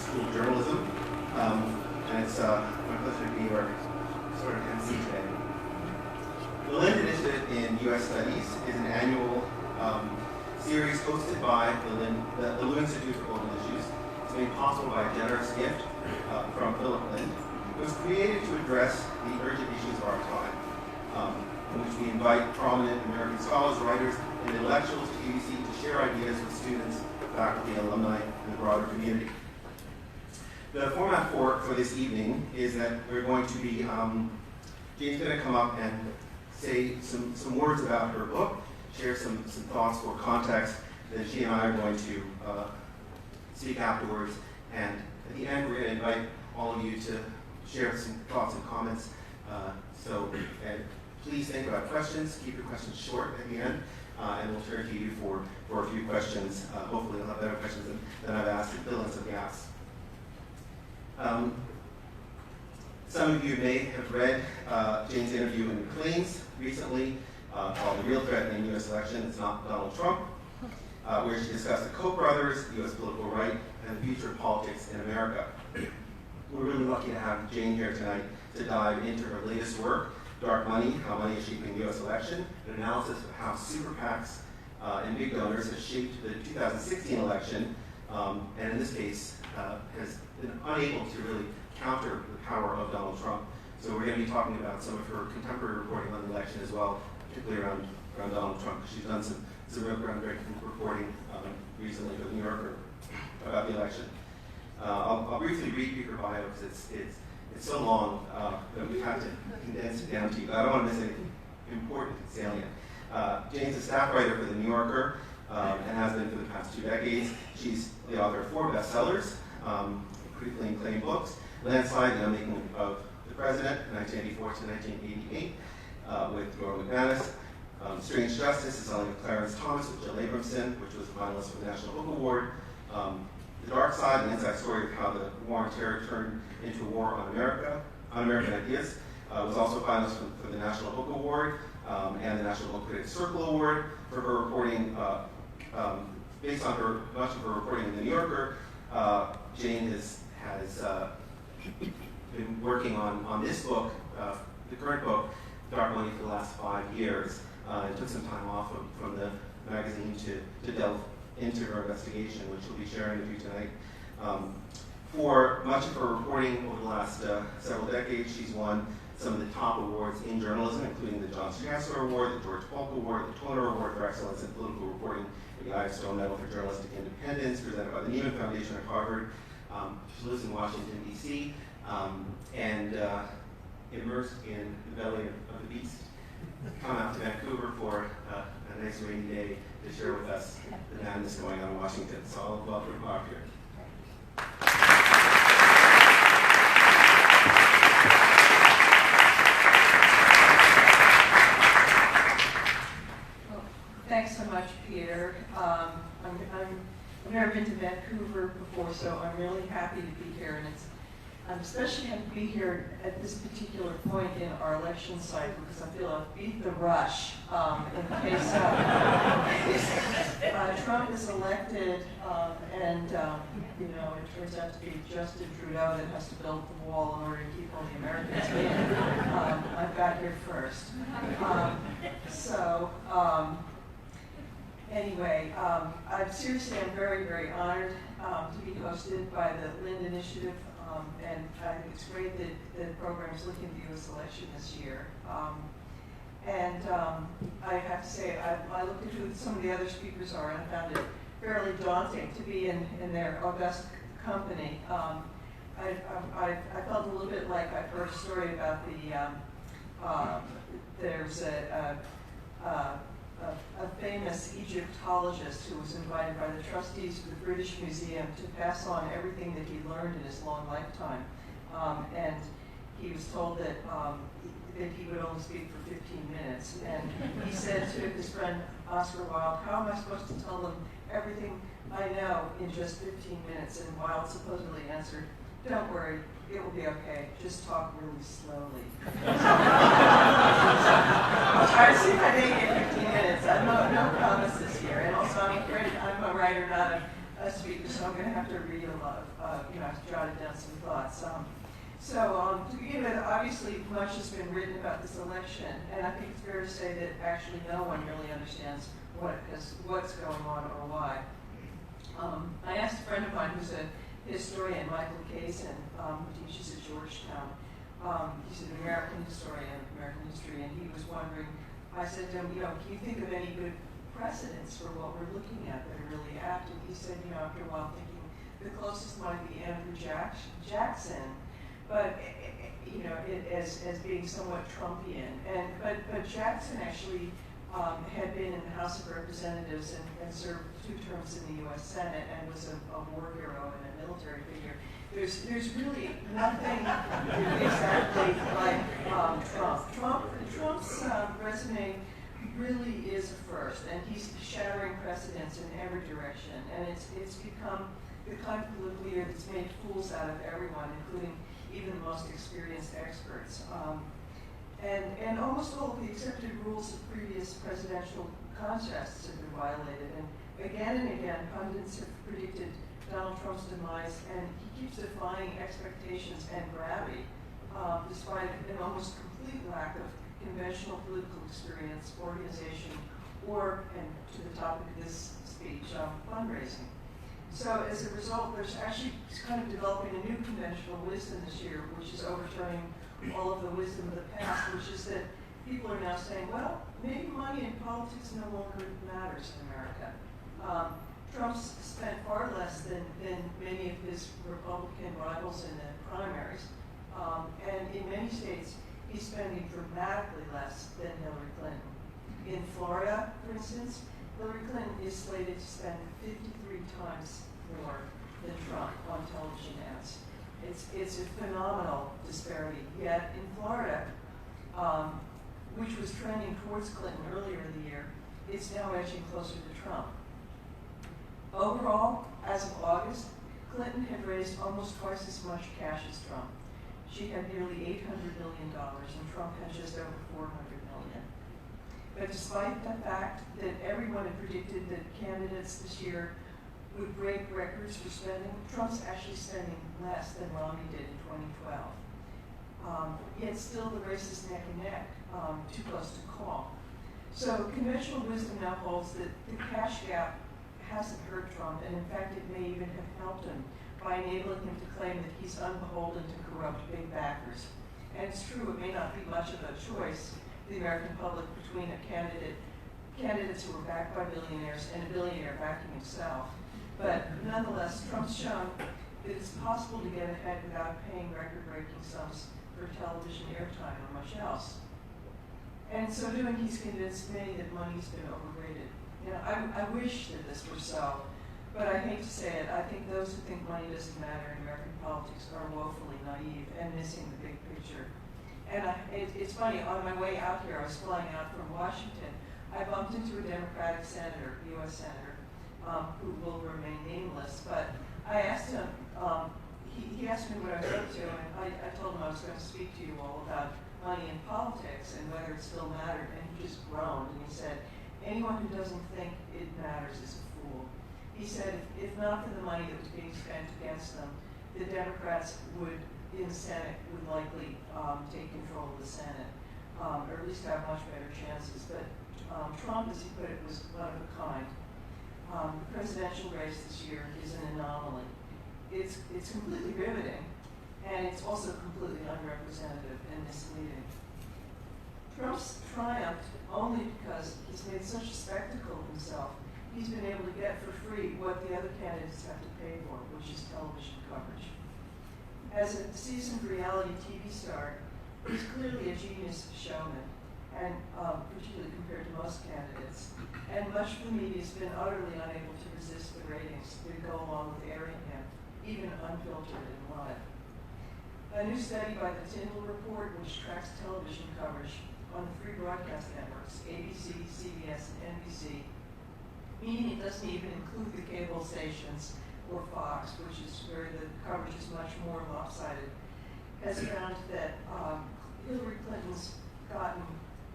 School of Journalism, and it's my pleasure to be your sort of MC today. The Lind Initiative in U.S. Studies is an annual series hosted by the Lew Institute for Global Issues. It's made possible by a generous gift from Philip Lind. It was created to address the urgent issues of our time, in which we invite prominent American scholars, writers, and intellectuals to UBC to share ideas with students, faculty, alumni, and the broader community. The format for this evening is that we're going to be, Jane's going to come up and say some words about her book, share some thoughts for context, then she and I are going to speak afterwards, and at the end we're going to invite all of you to share some thoughts and comments. And please think about questions, keep your questions short at the end, and we'll turn to you for a few questions. Hopefully you'll have better questions than I've asked and fill in some gaps. Some of you may have read Jane's interview in Klein's recently called The Real Threat in the U.S. Election. It's not Donald Trump, where she discussed the Koch brothers, the U.S. political right, and the future of politics in America. We're really lucky to have Jane here tonight to dive into her latest work, Dark Money, How Money is Shaping the U.S. Election, an analysis of how super PACs and big donors have shaped the 2016 election, and in this case has been unable to really counter the power of Donald Trump. So we're going to be talking about some of her contemporary reporting on the election as well, particularly around Donald Trump, because she's done some real groundbreaking reporting recently for the New Yorker about the election. I'll briefly read her bio because it's so long that we've had to condense it down to you. But I don't want to miss anything important and salient. Jane's a staff writer for the New Yorker and has been for the past 2 decades. She's the author of 4 bestsellers, critically acclaimed books: Landslide, The Unmaking of the President, 1984 to 1988, with Laura McManus; Strange Justice, The Selling of Clarence Thomas with Jill Abramson, which was a finalist for the National Book Award; The Dark Side, an inside story of how the war on terror turned into a war on American ideas, was also a finalist for the National Book Award and the National Book Critics Circle Award for her reporting. Based on much of her reporting in the New Yorker, Jane has been working on this book, the current book, Dark Money, for the last 5 years. And took some time off from the magazine to delve into her investigation, which she'll be sharing with you tonight. For much of her reporting over the last several decades, she's won some of the top awards in journalism, including the John Strasser Award, the George Polk Award, the Toner Award for Excellence in Political Reporting, the Ives Stone Medal for Journalistic Independence, presented by the Neiman Foundation at Harvard. She lives in Washington, D.C., and immersed in the belly of the beast. Come out to Vancouver for a nice rainy day to share with us the madness going on in Washington. So I'll welcome Bob here. Well, thanks so much, Peter. I've never been to Vancouver before, so I'm really happy to be here, and I'm especially happy to be here at this particular point in our election cycle because I feel I've beat the rush in case Trump is elected and it turns out to be Justin Trudeau that has to build the wall in order to keep all the Americans in. I've got here first. Anyway, I'm very, very honored to be hosted by the Lind Initiative. And I think it's great that the program is looking at the U.S. election this year. I have to say, I looked into who some of the other speakers are, and I found it fairly daunting to be in their august company. I felt a little bit like I've heard a story about there's a famous Egyptologist who was invited by the trustees of the British Museum to pass on everything that he learned in his long lifetime. And he was told that he would only speak for 15 minutes. And he said to his friend Oscar Wilde, "How am I supposed to tell them everything I know in just 15 minutes?" And Wilde supposedly answered, "Don't worry, it will be okay. Just talk really slowly." I'll try to see if I make it 15 minutes. I have no promises here. And also, I'm afraid I'm a writer, not a speaker, so I'm going to have to read a lot of, I've jotted down some thoughts. To begin with, obviously much has been written about this election, and I think it's fair to say that actually no one really understands what's going on or why. I asked a friend of mine who's a historian, Michael Kaysen, who teaches at Georgetown. He's an American historian of American history, and he was wondering, I said to him, can you think of any good precedents for what we're looking at that are really apt? And he said, after a while thinking, the closest might be Andrew Jackson, but as being somewhat Trumpian. But Jackson actually had been in the House of Representatives and served 2 terms in the U.S. Senate and was a war hero and a military figure. There's really nothing exactly like Trump. Trump's resume really is a first, and he's shattering precedents in every direction. And it's become the kind of political leader that's made fools out of everyone, including even the most experienced experts. And almost all of the accepted rules of previous presidential contests have been violated. And again, pundits have predicted Donald Trump's demise, and he keeps defying expectations and gravity, despite an almost complete lack of conventional political experience, organization, or, and to the topic of this speech, fundraising. So as a result, there's actually kind of developing a new conventional wisdom this year, which is overturning all of the wisdom of the past, which is that people are now saying, well, maybe money in politics no longer matters in America. Trump's spent far less than many of his Republican rivals in the primaries. And in many states, he's spending dramatically less than Hillary Clinton. In Florida, for instance, Hillary Clinton is slated to spend 53 times more than Trump on television ads. It's a phenomenal disparity. Yet in Florida, which was trending towards Clinton earlier in the year, it's now edging closer to Trump. Overall, as of August, Clinton had raised almost twice as much cash as Trump. She had nearly $800 million, and Trump had just over $400 million. But despite the fact that everyone had predicted that candidates this year would break records for spending, Trump's actually spending less than Romney did in 2012. Yet still the race is neck and neck, too close to call. So conventional wisdom now holds that the cash gap hasn't hurt Trump, and in fact it may even have helped him by enabling him to claim that he's unbeholden to corrupt big backers. And it's true, it may not be much of a choice, the American public, between candidates who were backed by billionaires and a billionaire backing himself. But nonetheless, Trump's shown that it's possible to get ahead without paying record-breaking sums for television airtime or much else. And in so doing, he's convinced many that money's been overrated. I wish that this were so, but I hate to say it. I think those who think money doesn't matter in American politics are woefully naive and missing the big picture. And it's funny, on my way out here, I was flying out from Washington, I bumped into a Democratic senator, U.S. senator, who will remain nameless, but I asked him, he asked me what I was up to, and I told him I was going to speak to you all about money in politics and whether it still mattered, and he just groaned, and he said, anyone who doesn't think it matters is a fool. He said, if not for the money that was being spent against them, the Democrats in the Senate would likely take control of the Senate, or at least have much better chances. But Trump, as he put it, was one of a kind. The presidential race this year is an anomaly. It's completely riveting, and it's also completely unrepresentative and misleading. Trump's triumphed only because he's made such a spectacle of himself. He's been able to get for free what the other candidates have to pay for, which is television coverage. As a seasoned reality TV star, he's clearly a genius showman, and particularly compared to most candidates. And much of the media has been utterly unable to resist the ratings that go along with airing him, even unfiltered and live. A new study by the Tyndall Report, which tracks television coverage on the free broadcast networks, ABC, CBS, and NBC, meaning it doesn't even include the cable stations or Fox, which is where the coverage is much more lopsided, has found that Hillary Clinton's gotten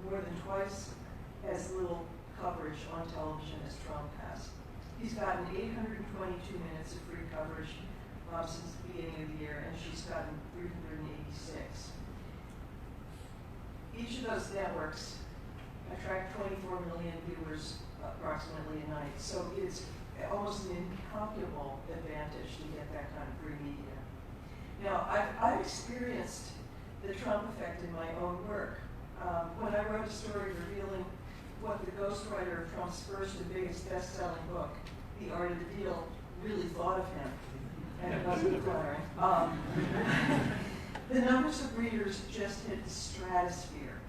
more than twice as little coverage on television as Trump has. He's gotten 822 minutes of free coverage since the beginning of the year, and she's gotten 386. Each of those networks attract 24 million viewers approximately a night, so it's almost an incalculable advantage to get that kind of free media. Now, I've experienced the Trump effect in my own work. When I wrote a story revealing what the ghostwriter of Trump's first and biggest best-selling book, The Art of the Deal, really thought of him, and it wasn't flattering. The numbers of readers just hit the stratosphere.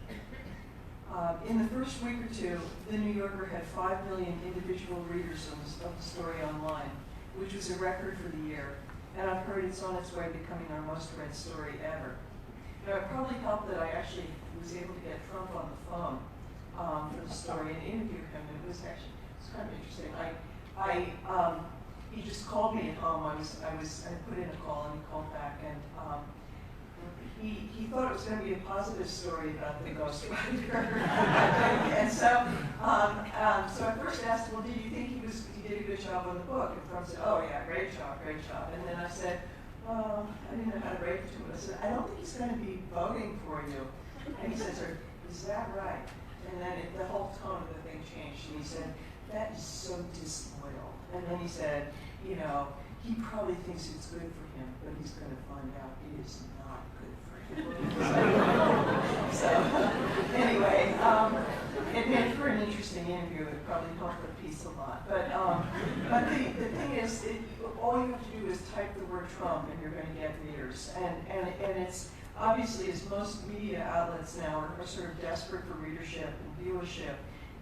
In the first week or two, The New Yorker had 5 million individual readers of the story online, which was a record for the year, and I've heard it's on its way to becoming our most read story ever. Now, it probably helped that I actually was able to get Trump on the phone for the story and interview him. It was kind of interesting. He just called me at home. I put in a call and he called back, and he thought it was going to be a positive story about the ghostwriter. And so I first asked him, well, did you think he did a good job on the book? And Trump said, oh yeah, great job. And then I said, well, I didn't know how to rate it to him. I said, I don't think he's going to be voting for you. And he said, is that right? And then the whole tone of the thing changed. And he said, that is so disloyal. And then he said, you know, he probably thinks it's good for him, but he's going to find out it is not good for him. So anyway, it made for an interesting interview. It probably helped the piece a lot. But the thing is, all you have to do is type the word Trump, and you're going to get readers. And it's obviously, as most media outlets now are sort of desperate for readership and viewership,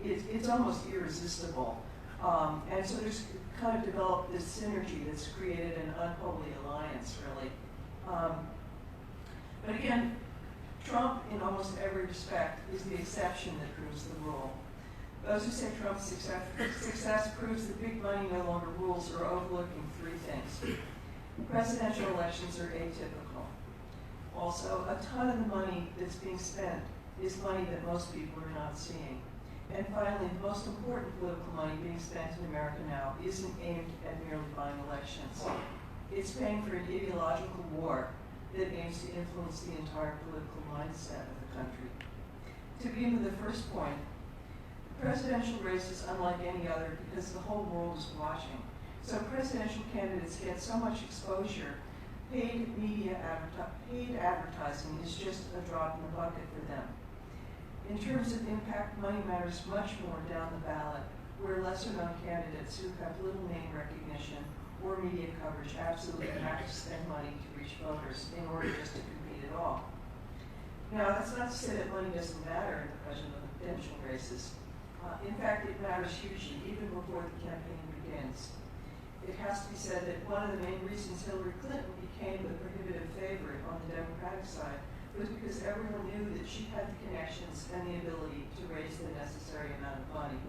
it's almost irresistible. And so there's kind of developed this synergy that's created an unholy alliance, really. But again, Trump, in almost every respect, is the exception that proves the rule. Those who say Trump's success proves that big money no longer rules are overlooking three things. Presidential elections are atypical. Also, a ton of the money that's being spent is money that most people are not seeing. And finally, the most important political money being spent in America now isn't aimed at merely buying elections. It's paying for an ideological war that aims to influence the entire political mindset of the country. To begin with the first point, the presidential race is unlike any other because the whole world is watching. So presidential candidates get so much exposure, paid advertising is just a drop in the bucket for them. In terms of impact, money matters much more down the ballot, where lesser-known candidates who have little name recognition or media coverage absolutely have to spend money to reach voters in order just to compete at all. Now, that's not to say that money doesn't matter in the presidential races. In fact, it matters hugely, even before the campaign begins. It has to be said that one of the main reasons Hillary Clinton became the prohibitive favorite on the Democratic side was because everyone knew that she had the connections and the ability to raise the necessary amount of money.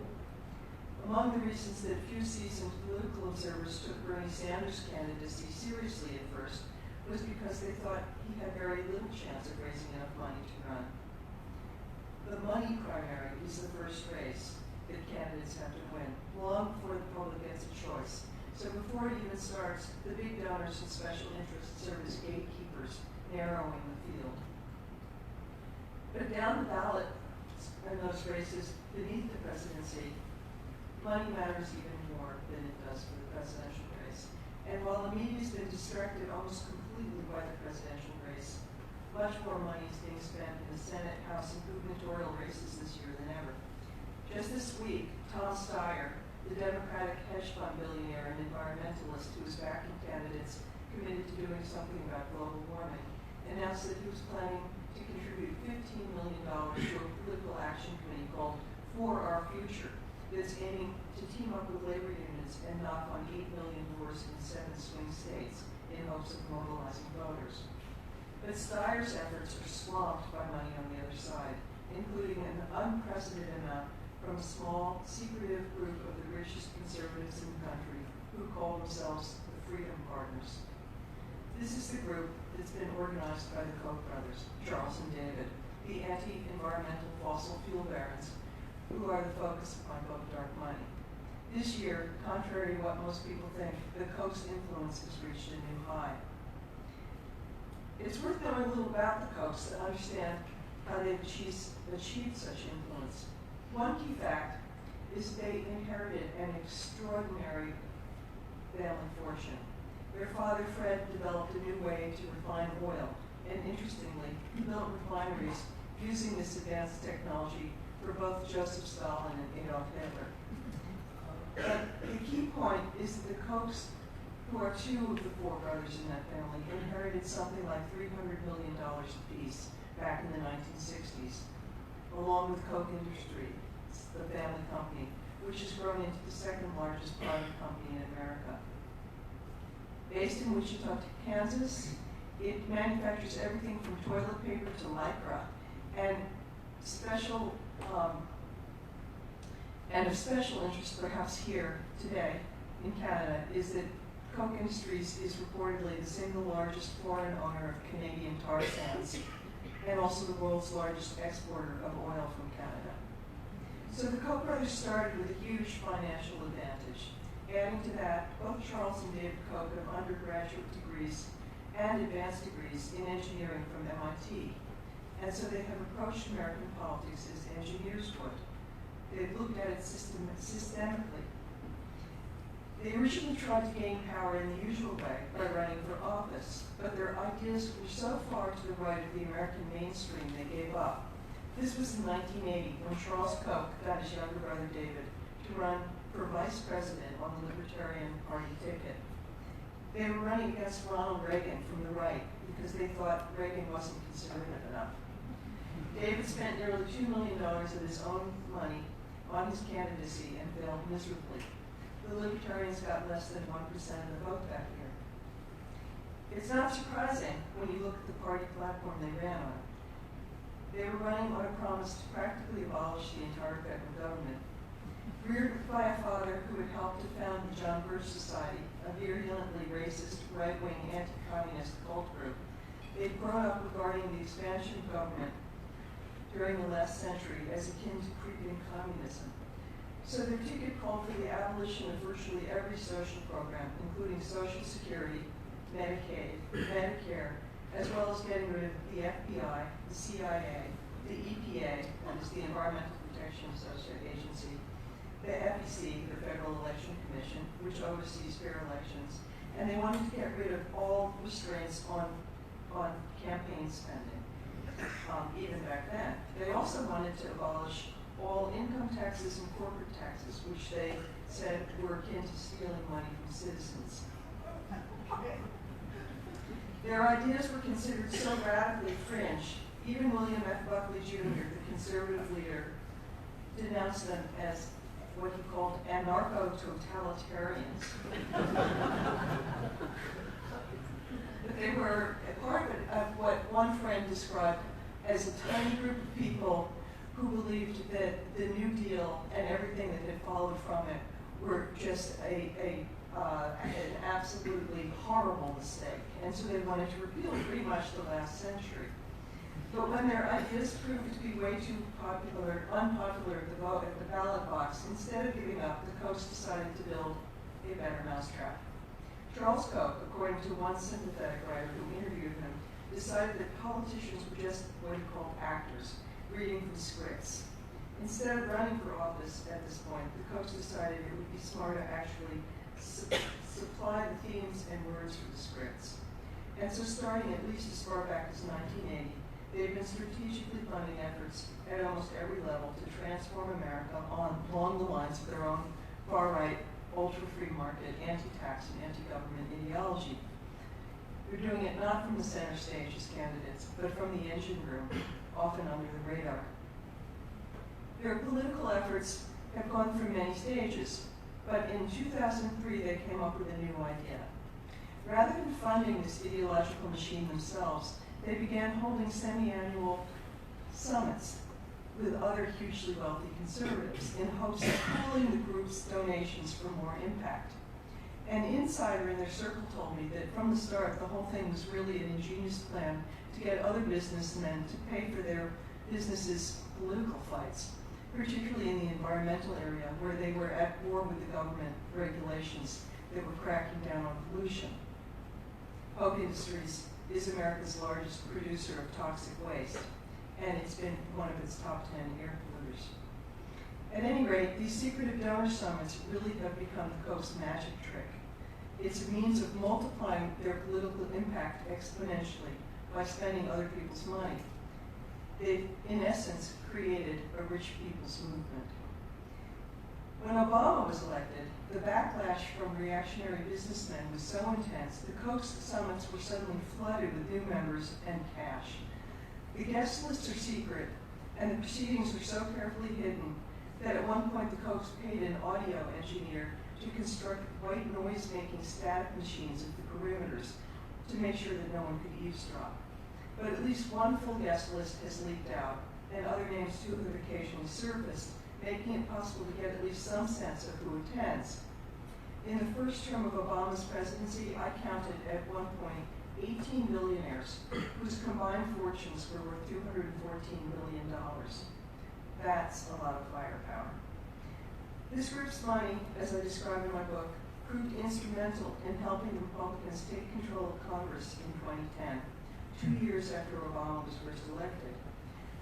Among the reasons that few seasoned political observers took Bernie Sanders' candidacy seriously at first was because they thought he had very little chance of raising enough money to run. The money primary is the first race that candidates have to win, long before the public gets a choice. So before it even starts, the big donors and special interests serve as gatekeepers, narrowing the field. But down the ballot in those races beneath the presidency, money matters even more than it does for the presidential race. And while the media's been distracted almost completely by the presidential race, much more money is being spent in the Senate, House, and gubernatorial races this year than ever. Just this week, Tom Steyer, the Democratic hedge fund billionaire and environmentalist who is backing candidates committed to doing something about global warming, announced that he was planning to contribute $15 million to a political action committee called For Our Future that's aiming to team up with labor unions and knock on 8 million doors in 7 swing states in hopes of mobilizing voters. But Steyer's efforts are swamped by money on the other side, including an unprecedented amount from a small, secretive group of the richest conservatives in the country who call themselves the Freedom Partners. This is the group that's been organized by the Koch brothers, Charles and David, the anti-environmental fossil fuel barons, who are the focus of my book, Dark Money. This year, contrary to what most people think, the Koch's influence has reached a new high. It's worth knowing a little about the Kochs to understand how they've achieved such influence. One key fact is they inherited an extraordinary family fortune. Their father, Fred, developed a new way to refine oil, and interestingly, he built refineries using this advanced technology for both Joseph Stalin and Adolf Hitler. But the key point is that the Kochs, who are two of the four brothers in that family, inherited something like $300 million apiece back in the 1960s, along with Koch Industries, the family company, which has grown into the second largest private company in America. Based in Wichita, Kansas, it manufactures everything from toilet paper to Lycra, and of special interest perhaps here today in Canada is that Koch Industries is reportedly the single largest foreign owner of Canadian tar sands and also the world's largest exporter of oil from Canada. So the Koch brothers started with a huge financial advantage. Adding to that, both Charles and David Koch have undergraduate degrees and advanced degrees in engineering from MIT. And so they have approached American politics as engineers would. They've looked at it systemically. They originally tried to gain power in the usual way by running for office, but their ideas were so far to the right of the American mainstream they gave up. This was in 1980 when Charles Koch got his younger brother David to run for vice president on the Libertarian Party ticket. They were running against Ronald Reagan from the right because they thought Reagan wasn't conservative enough. David spent nearly $2 million of his own money on his candidacy and failed miserably. The Libertarians got less than 1% of the vote that year. It's not surprising when you look at the party platform they ran on. They were running on a promise to practically abolish the entire federal government. Reared by a father who had helped to found the John Birch Society, a virulently racist, right-wing, anti-communist cult group, they'd grown up regarding the expansion of government during the last century as akin to creeping communism. So their ticket called for the abolition of virtually every social program, including Social Security, Medicaid, Medicare, as well as getting rid of the FBI, the CIA, the EPA, that is the Environmental Protection Agency, the FEC, the Federal Election Commission, which oversees fair elections, and they wanted to get rid of all restraints on campaign spending, even back then. They also wanted to abolish all income taxes and corporate taxes, which they said were akin to stealing money from citizens. Their ideas were considered so radically fringe, even William F. Buckley Jr., the conservative leader, denounced them as what he called anarcho-totalitarians. But they were a part of what one friend described as a tiny group of people who believed that the New Deal and everything that had followed from it were just an absolutely horrible mistake. And so they wanted to repeal pretty much the last century. But when their ideas proved to be way too unpopular at the ballot box, instead of giving up, the Kochs decided to build a better mousetrap. Charles Koch, according to one sympathetic writer who interviewed him, decided that politicians were just what he called actors, reading from scripts. Instead of running for office at this point, the Kochs decided it would be smart to actually supply the themes and words for the scripts. And so starting at least as far back as 1980, they've been strategically funding efforts at almost every level to transform America along the lines of their own far-right, ultra-free market, anti-tax, and anti-government ideology. They're doing it not from the center stage as candidates, but from the engine room, often under the radar. Their political efforts have gone through many stages, but in 2003 they came up with a new idea. Rather than funding this ideological machine themselves, they began holding semi-annual summits with other hugely wealthy conservatives in hopes of pooling the group's donations for more impact. An insider in their circle told me that from the start, the whole thing was really an ingenious plan to get other businessmen to pay for their businesses' political fights. particularly in the environmental area, where they were at war with the government regulations that were cracking down on pollution. Koch Industries is America's largest producer of toxic waste, and it's been one of its top 10 air polluters. At any rate, these secretive donor summits really have become the Koch's magic trick. It's a means of multiplying their political impact exponentially by spending other people's money. They've, in essence, created a rich people's movement. When Obama was elected, the backlash from reactionary businessmen was so intense, the Koch summits were suddenly flooded with new members and cash. The guest lists are secret, and the proceedings were so carefully hidden that at one point the Kochs paid an audio engineer to construct white noise-making static machines at the perimeters to make sure that no one could eavesdrop. But at least one full guest list has leaked out, and other names too have occasionally surfaced, making it possible to get at least some sense of who attends. In the first term of Obama's presidency, I counted at one point 18 billionaires whose combined fortunes were worth $214 million. That's a lot of firepower. This group's money, as I describe in my book, proved instrumental in helping the Republicans take control of Congress in 2010, 2 years after Obama was first elected.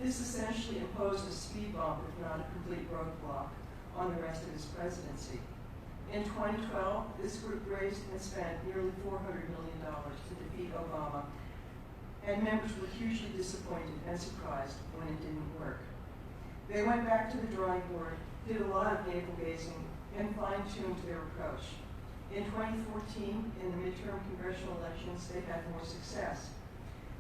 This essentially imposed a speed bump, if not a complete roadblock, on the rest of his presidency. In 2012, this group raised and spent nearly $400 million to defeat Obama, and members were hugely disappointed and surprised when it didn't work. They went back to the drawing board, did a lot of navel-gazing, and fine-tuned their approach. In 2014, in the midterm congressional elections, they had more success.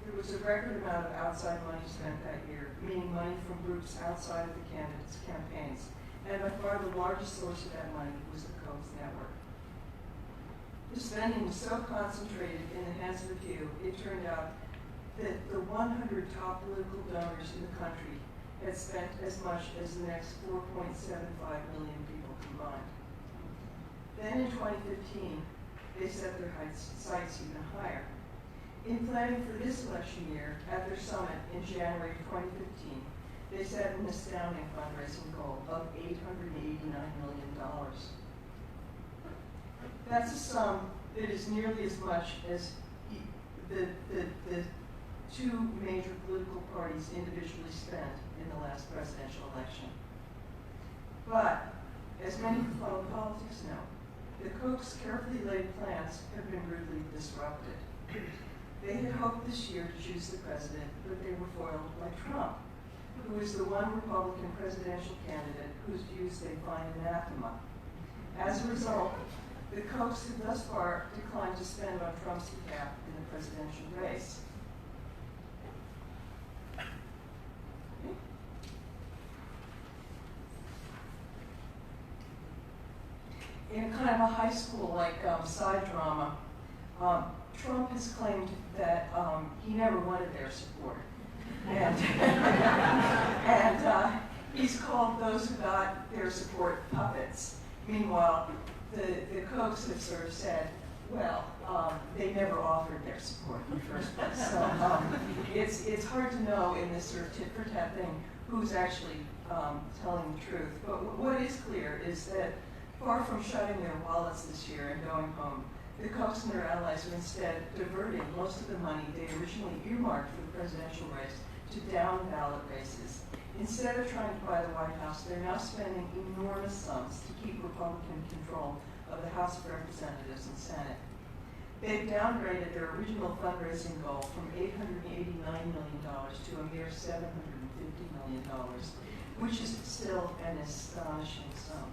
There was a record amount of outside money spent that year, meaning money from groups outside of the candidates' campaigns. And by far the largest source of that money was the Koch network. The spending was so concentrated in the hands of a few, it turned out that the 100 top political donors in the country had spent as much as the next 4.75 million people combined. Then in 2015, they set their sights even higher. In planning for this election year, at their summit in January 2015, they set an astounding fundraising goal of $889 million. That's a sum that is nearly as much as the two major political parties individually spent in the last presidential election. But, as many who follow politics know, the Koch's carefully laid plans have been brutally disrupted. They had hoped this year to choose the president, but they were foiled by Trump, who is the one Republican presidential candidate whose views they find anathema. As a result, the Kochs have thus far declined to spend on Trump's behalf in the presidential race. In a kind of a high school-like side drama, Trump has claimed that he never wanted their support. And, he's called those who got their support puppets. Meanwhile, the Kochs have sort of said, well, they never offered their support in the first place. So it's hard to know in this sort of tit-for-tat thing who's actually telling the truth. But what is clear is that far from shutting their wallets this year and going home, the Kochs and their allies are instead diverting most of the money they originally earmarked for the presidential race to down-ballot races. Instead of trying to buy the White House, they're now spending enormous sums to keep Republican control of the House of Representatives and Senate. They've downgraded their original fundraising goal from $889 million to a mere $750 million, which is still an astonishing sum.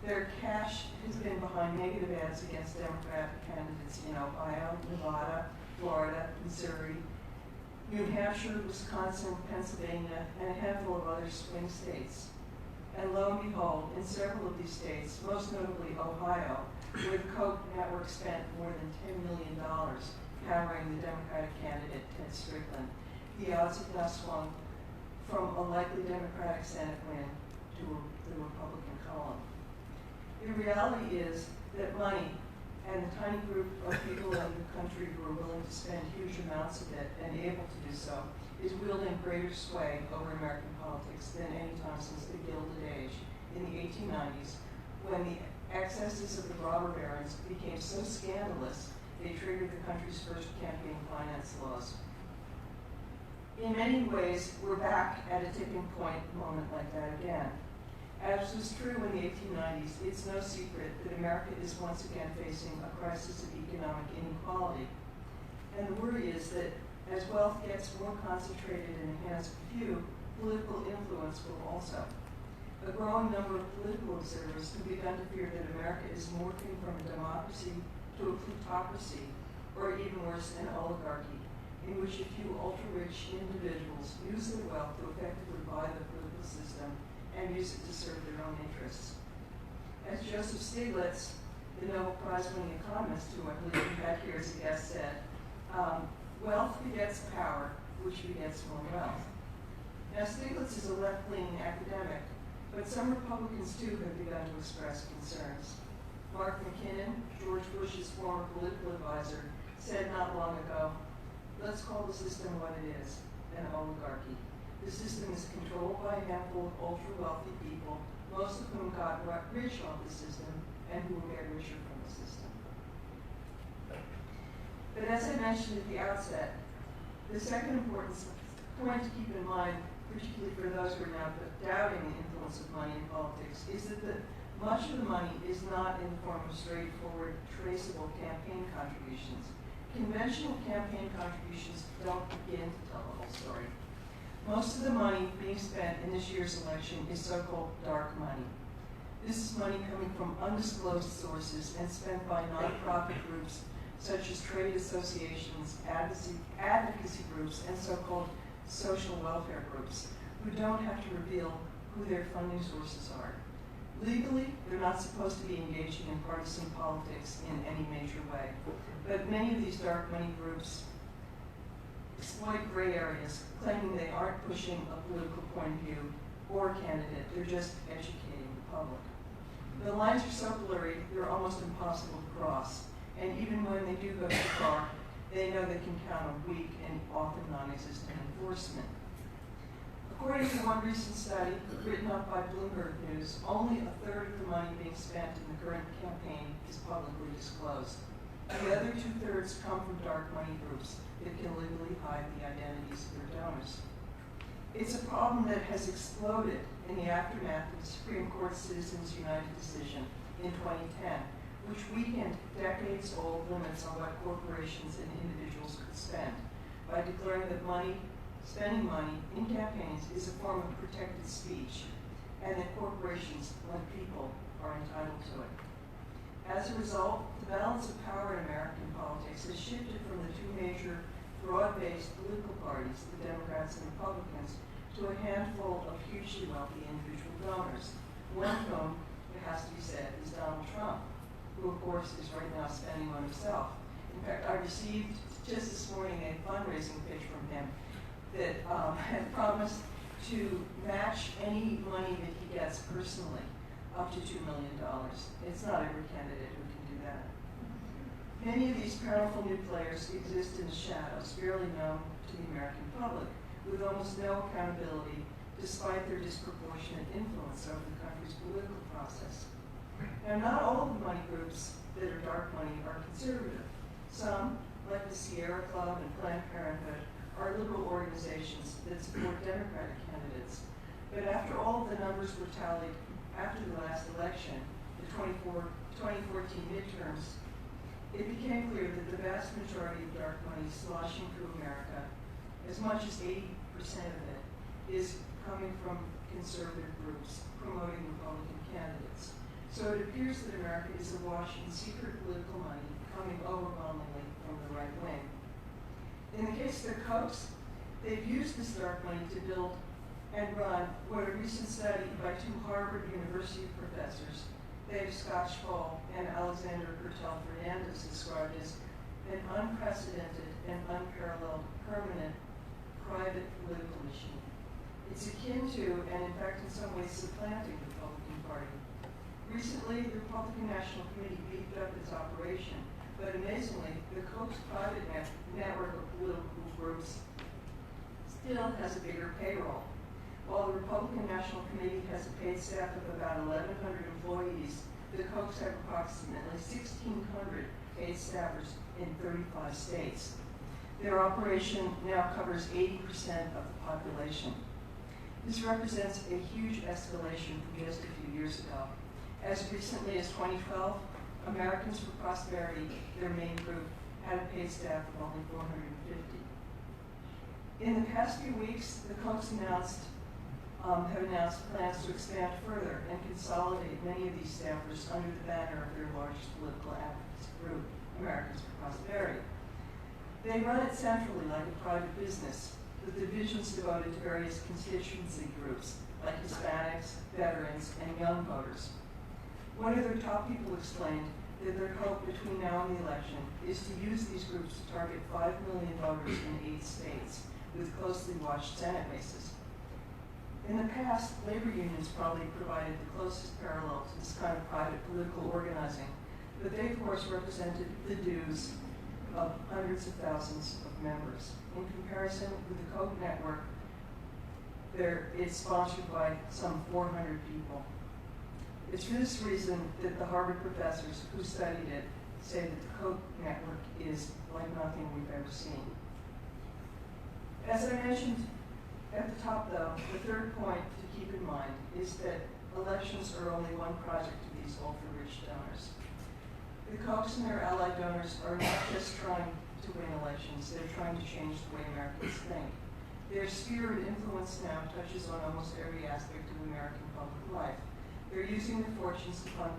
Their cash has been behind negative ads against Democratic candidates in Ohio, Nevada, Florida, Missouri, New Hampshire, Wisconsin, Pennsylvania, and a handful of other swing states. And lo and behold, in several of these states, most notably Ohio, where the Koch network spent more than $10 million powering the Democratic candidate Ted Strickland, the odds have now swung from a likely Democratic Senate win to the Republican column. The reality is that money, and the tiny group of people in the country who are willing to spend huge amounts of it and able to do so is wielding greater sway over American politics than any time since the Gilded Age in the 1890s, when the excesses of the robber barons became so scandalous they triggered the country's first campaign finance laws. In many ways, we're back at a tipping point moment like that again. As was true in the 1890s, it's no secret that America is once again facing a crisis of economic inequality. And the worry is that as wealth gets more concentrated in the hands of a few, political influence will also. A growing number of political observers have begun to fear that America is morphing from a democracy to a plutocracy, or even worse, an oligarchy, in which a few ultra-rich individuals use their wealth to effectively buy the political system and use it to serve their own interests. As Joseph Stiglitz, the Nobel Prize-winning economist, who I believe we had here as a guest, said, wealth begets power, which begets more wealth. Now, Stiglitz is a left-leaning academic, but some Republicans, too, have begun to express concerns. Mark McKinnon, George Bush's former political advisor, said not long ago, let's call the system what it is, an oligarchy. The system is controlled by a handful of ultra-wealthy people, most of whom got rich off the system and who will get richer from the system. But as I mentioned at the outset, the second important point to keep in mind, particularly for those who are now doubting the influence of money in politics, is that much of the money is not in the form of straightforward, traceable campaign contributions. Conventional campaign contributions don't begin to tell the whole story. Most of the money being spent in this year's election is so-called dark money. This is money coming from undisclosed sources and spent by nonprofit groups such as trade associations, advocacy groups, and so-called social welfare groups who don't have to reveal who their funding sources are. Legally, they're not supposed to be engaging in partisan politics in any major way, but many of these dark money groups exploit gray areas, claiming they aren't pushing a political point of view or candidate, they're just educating the public. The lines are so blurry, they're almost impossible to cross, and even when they do go too far, they know they can count on weak and often non-existent enforcement. According to one recent study written up by Bloomberg News, only a third of the money being spent in the current campaign is publicly disclosed. The other two-thirds come from dark money groups that can legally hide the identities of their donors. It's a problem that has exploded in the aftermath of the Supreme Court Citizens United decision in 2010, which weakened decades-old limits on what corporations and individuals could spend by declaring that spending money in campaigns is a form of protected speech, and that corporations, like people, are entitled to it. As a result, the balance of power in American politics has shifted from the two major broad-based political parties, the Democrats and Republicans, to a handful of hugely wealthy individual donors. One of whom, it has to be said, is Donald Trump, who of course is right now spending on himself. In fact, I received just this morning a fundraising pitch from him that had promised to match any money that he gets personally up to $2 million. It's not every candidate who can do that. Many of these powerful new players exist in the shadows, barely known to the American public, with almost no accountability despite their disproportionate influence over the country's political process. Now, not all of the money groups that are dark money are conservative. Some, like the Sierra Club and Planned Parenthood, are liberal organizations that support Democratic candidates. But after all of the numbers were tallied after the last election, the 2014 midterms, it became clear that the vast majority of dark money sloshing through America, as much as 80% of it, is coming from conservative groups promoting Republican candidates. So it appears that America is awash in secret political money coming overwhelmingly from the right wing. In the case of the Kochs, they've used this dark money to build and run what a recent study by two Harvard University professors, Dave Scotchfall and Alexander Hertel-Fernandez, described as an unprecedented and unparalleled permanent private political machine. It's akin to, and in fact in some ways supplanting, the Republican Party. Recently, the Republican National Committee beefed up its operation, but amazingly, the Koch's private network of political groups still has a bigger payroll. While the Republican National Committee has a paid staff of about 1,100 employees, the Kochs have approximately 1,600 paid staffers in 35 states. Their operation now covers 80% of the population. This represents a huge escalation from just a few years ago. As recently as 2012, Americans for Prosperity, their main group, had a paid staff of only 450. In the past few weeks, the Kochs have announced plans to expand further and consolidate many of these staffers under the banner of their largest political advocacy group, Americans for Prosperity. They run it centrally like a private business, with divisions devoted to various constituency groups like Hispanics, veterans, and young voters. One of their top people explained that their hope between now and the election is to use these groups to target 5 million voters in 8 states with closely watched Senate races. In the past, labor unions probably provided the closest parallel to this kind of private political organizing, but they, of course, represented the dues of hundreds of thousands of members. In comparison with the Koch network, it's sponsored by some 400 people. It's for this reason that the Harvard professors who studied it say that the Koch network is like nothing we've ever seen. As I mentioned at the top, though, the third point to keep in mind is that elections are only one project of these ultra-rich donors. The Kochs and their allied donors are not just trying to win elections, they're trying to change the way Americans think. Their sphere of influence now touches on almost every aspect of American public life. They're using their fortunes to fund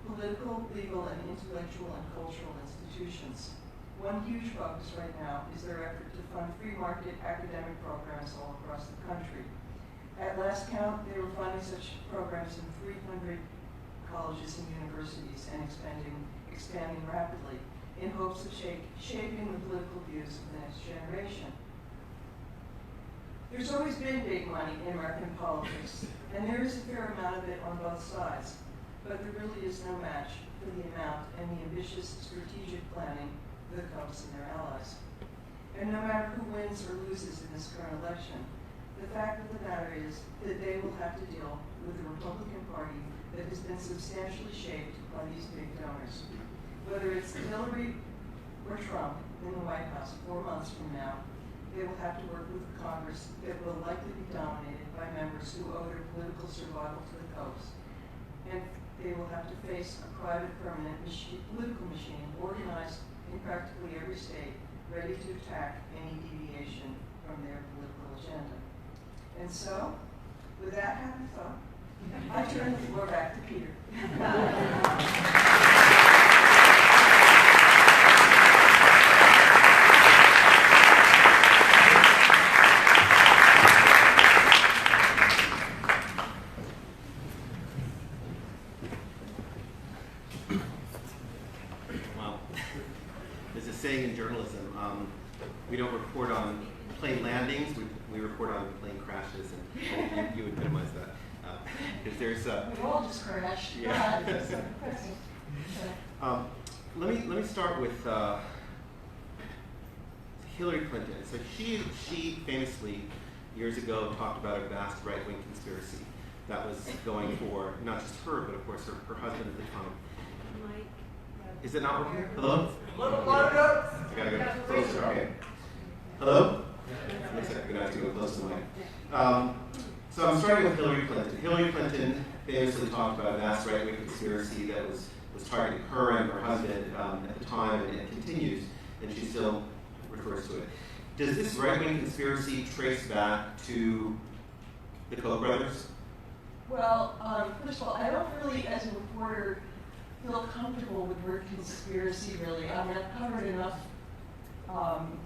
political, legal, and intellectual and cultural institutions. One huge focus right now is their effort to fund free market academic programs all across the country. At last count, they were funding such programs in 300 colleges and universities and expanding rapidly in hopes of shaping the political views of the next generation. There's always been big money in American politics, and there is a fair amount of it on both sides, but there really is no match for the amount and the ambitious strategic planning of the Kochs and their allies. And no matter who wins or loses in this current election, the fact of the matter is that they will have to deal with a Republican Party that has been substantially shaped by these big donors. Whether it's Hillary or Trump in the White House 4 months from now, they will have to work with a Congress that will likely be dominated by members who owe their political survival to the Kochs. And they will have to face a private, permanent political machine organized in practically every state, ready to attack any deviation from their political agenda. And so, with that happy thought, I turn the floor back to Peter. Well, there's a saying in journalism, we don't report on plane landings, we report on plane crashes, and you would minimize that. Because there's We all just crashed. yeah. Let me start with Hillary Clinton. So she famously years ago talked about a vast right-wing conspiracy that was going for not just her, but of course her husband at the time. Is it not working? Hello? I gotta go closer. Okay. Hello? Looks like I'm gonna have to go close to the mic. So I'm starting with Hillary Clinton. Hillary Clinton famously talked about a vast right-wing conspiracy that was targeting her and her husband at the time, and it continues, and she still refers to it. Does this right-wing conspiracy trace back to the Koch brothers? Well, first of all, I don't really, as a reporter, feel comfortable with the word conspiracy, really. I mean, I've covered enough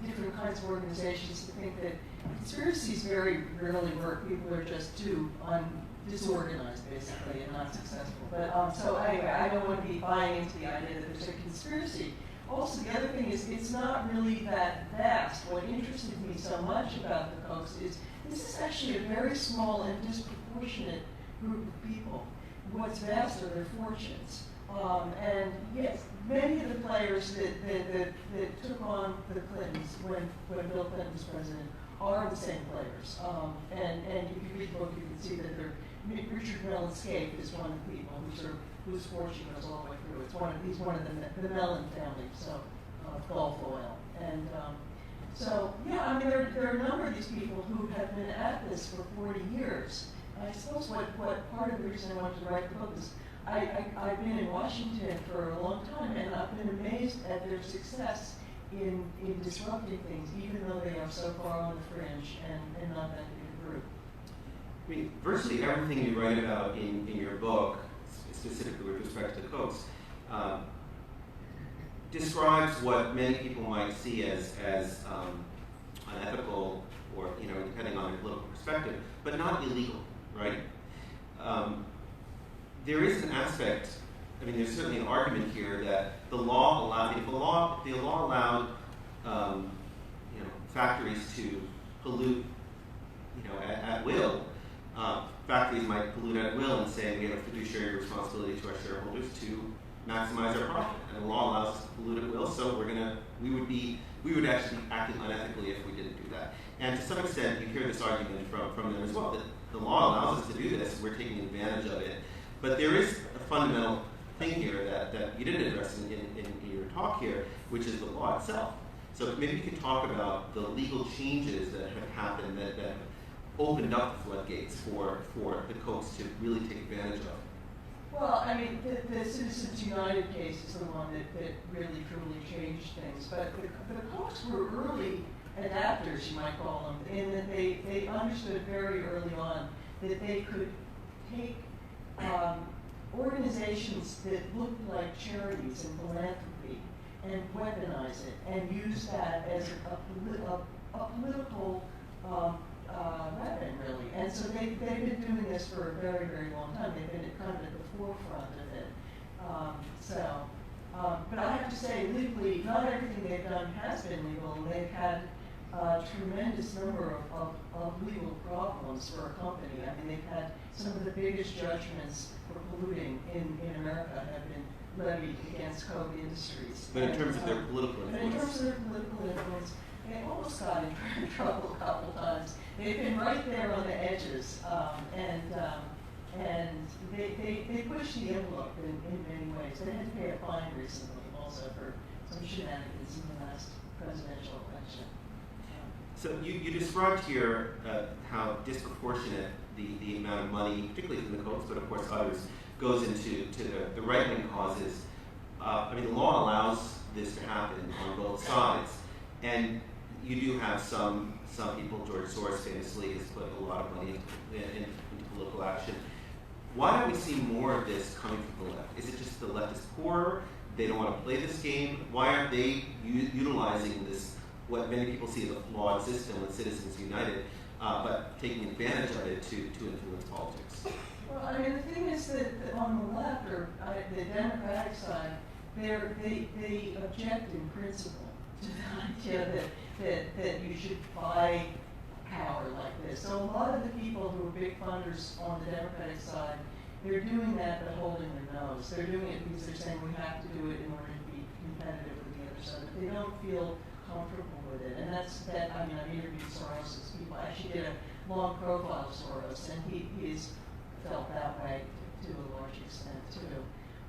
different kinds of organizations to think that conspiracies very rarely work. People are just too disorganized, basically, and not successful. But so anyway, I don't want to be buying into the idea that there's a conspiracy. Also, the other thing is, it's not really that vast. What interested me so much about the Kochs is this is actually a very small and disproportionate group of people. what's vast are their fortunes. And yes, many of the players that took on the Clintons when Bill Clinton was president are the same players. And if you read the book, you can see that Richard Mellon Scaife is one of the people whose fortune goes all the way through. He's one of the Mellon family, so Gulf Oil. And so, yeah, I mean, there are a number of these people who have been at this for 40 years. And I suppose what part of the reason I wanted to write the book is I've been in Washington for a long time, and I've been amazed at their success in disrupting things, even though they are so far on the fringe and not that big a group. I mean, virtually everything you write about in your book, specifically with respect to Kochs, describes what many people might see as unethical, or depending on their political perspective, but not illegal, right? There is an aspect. I mean, there's certainly an argument here that the law allowed, if the law allowed, factories to pollute, at will. Factories might pollute at will and say we have a fiduciary responsibility to our shareholders to maximize our profit, and the law allows us to pollute at will. So we would actually be acting unethically if we didn't do that. And to some extent, you hear this argument from them as well, that the law allows us to do this, we're taking advantage of it. But there is a fundamental thing here that you didn't address in your talk here, which is the law itself. So maybe you could talk about the legal changes that have happened that have opened up the floodgates for the Kochs to really take advantage of. Well, I mean, the Citizens United case is the one that really truly changed things. But the Kochs were early adapters, you might call them, in that they understood very early on that they could take organizations that looked like charities and philanthropy and weaponize it and use that as a political weapon, really. And so they've been doing this for a very, very long time. They've been kind of at the forefront of it. But I have to say, legally, not everything they've done has been legal. They've had a tremendous number of legal problems for a company. I mean, they've had some of the biggest judgments for polluting in America have been levied against Koch Industries. But in terms of their political influence. In terms of their political influence, they almost got in trouble a couple times. They've been right there on the edges, and they pushed the envelope in many ways. They had to pay a fine recently also for some shenanigans in the last presidential election. So you described here how disproportionate the amount of money, particularly from the Kochs, but of course others, goes into the right-wing causes. I mean, the law allows this to happen on both sides. And you do have some people, George Soros famously has put a lot of money into political action. Why don't we see more of this coming from the left? Is it just the left is poor? They don't want to play this game? Why aren't they utilizing this, what many people see as a flawed system with Citizens United, but taking advantage of it to influence politics? Well, I mean, the thing is that on the left, or the Democratic side, they object in principle to the idea that you should buy power like this. So a lot of the people who are big funders on the Democratic side, they're doing that but holding their nose. They're doing it because they're saying we have to do it in order to be competitive with the other side. But they don't feel comfortable with it. And I mean, I've interviewed Soros's people. I actually did a long profile of Soros, and he's felt that way to a large extent too.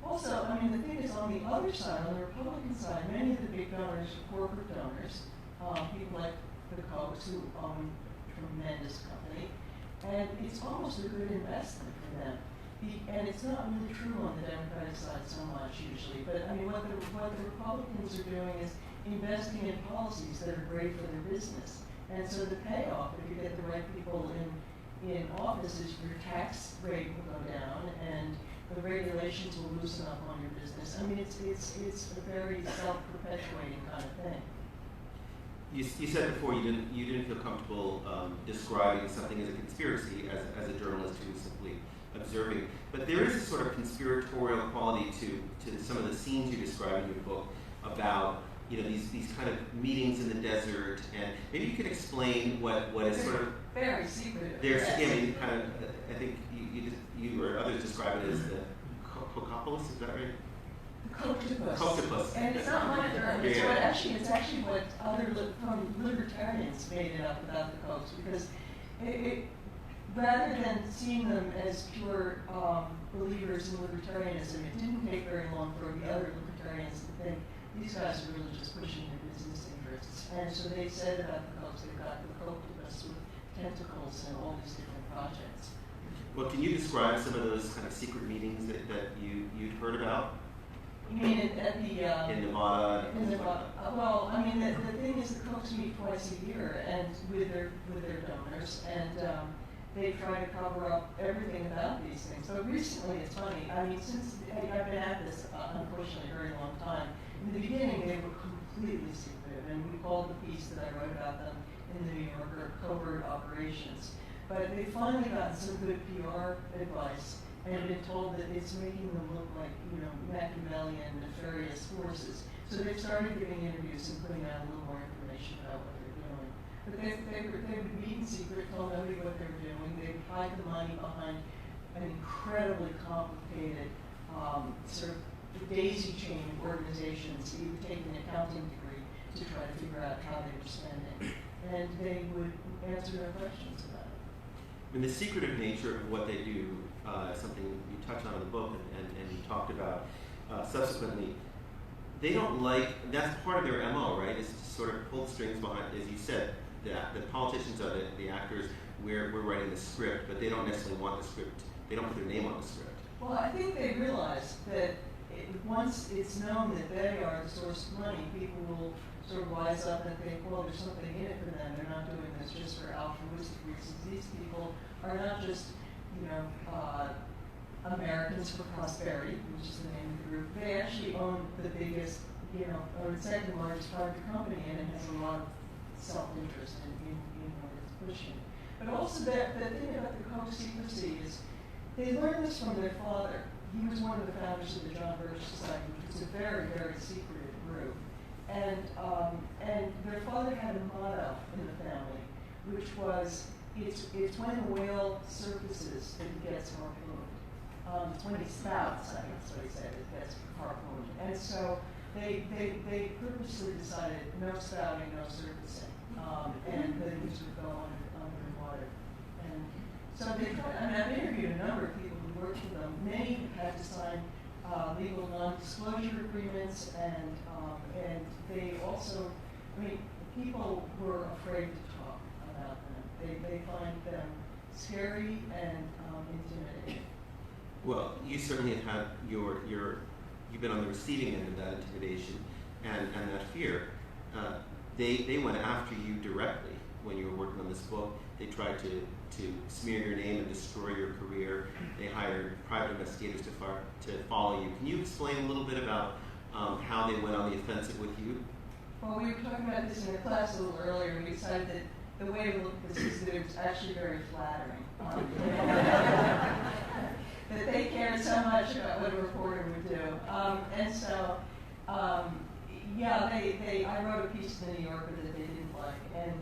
Also, I mean, the thing is, on the other side, on the Republican side, many of the big donors are corporate donors, people like the Kochs who own a tremendous company, and it's almost a good investment for them. And it's not really true on the Democratic side so much usually, but I mean, what the Republicans are doing is investing in policies that are great for their business. And so the payoff, if you get the right people in office, is your tax rate will go down and the regulations will loosen up on your business. I mean, it's a very self-perpetuating kind of thing. You said before you didn't feel comfortable describing something as a conspiracy as a journalist who was simply observing. But there is a sort of conspiratorial quality to some of the scenes you describe in your book about these kind of meetings in the desert, and maybe you could explain what is sort of very secretive. there's Yes. kind of I think you or others describe it as the Cocopolis, is that right? Coctopus. Coctopus. And it's not my term. It's Yeah. what it's actually what other libertarians made it up about the Cokes, because rather than seeing them as pure believers in libertarianism, it didn't take very long for the other libertarians to think these guys are really just pushing their business interests. And so they said about the Cokes, they've got the Coctopus with tentacles and all these different projects. Well, can you describe some of those kind of secret meetings that you'd heard about? You mean at the In Nevada? in Nevada? Well, I mean, the thing is, the Cokes meet twice a year, and with their donors, and they try to cover up everything about these things. So recently, it's funny. I mean, since I've been at this, unfortunately, a very long time. In the beginning, they were completely secretive, and we called the piece that I wrote about them in the New Yorker covert operations. But they finally gotten some good PR advice and have been told that it's making them look like, Machiavellian, nefarious forces. So they've started giving interviews and putting out a little more information about what they're doing. But they would meet in secret, tell nobody what they were doing. They would hide the money behind an incredibly complicated sort of daisy chain of organizations. You would take an accounting degree to try to figure out how they were spending. And they would answer their questions about it. I mean, the secretive nature of what they do is something you touch on in the book and you talked about subsequently. They don't that's part of their MO, right, is to sort of pull the strings behind, as you said, the politicians of it, the actors, we're writing the script, but they don't necessarily want the script. They don't put their name on the script. Well, I think they realize that once it's known that they are the source of money, people will sort of wise up and think, well, there's something in it for them. They're not doing this just for altruistic reasons. These people are not just, Americans for Prosperity, which is the name of the group. They actually own the biggest, or the second largest private company, and it has a lot of self-interest in what it's pushing. But also the thing about the Coke secrecy is they learned this from their father. He was one of the founders of the John Birch Society, which is a very, very secretive group. And their father had a motto in the family, which was, it's when the whale surfaces that he gets harpooned. It's when he spouts, I think that's what he said, it gets harpooned. And so they purposely decided no spouting, no surfacing, and that he would go underwater. And so they tried, I've interviewed a number of people who worked with them. Many had to sign legal non-disclosure agreements, and they also, people were afraid to talk about them. They find them scary and intimidating. Well, you certainly have had you've been on the receiving end of that intimidation and that fear. They went after you directly when you were working on this book. They tried to smear your name and destroy your career. They hired private investigators to follow you. Can you explain a little bit about how they went on the offensive with you? Well, we were talking about this in the class a little earlier, and we decided that the way to look at this is that it was actually very flattering. That they cared so much about what a reporter would do. I wrote a piece in the New Yorker that they didn't like, and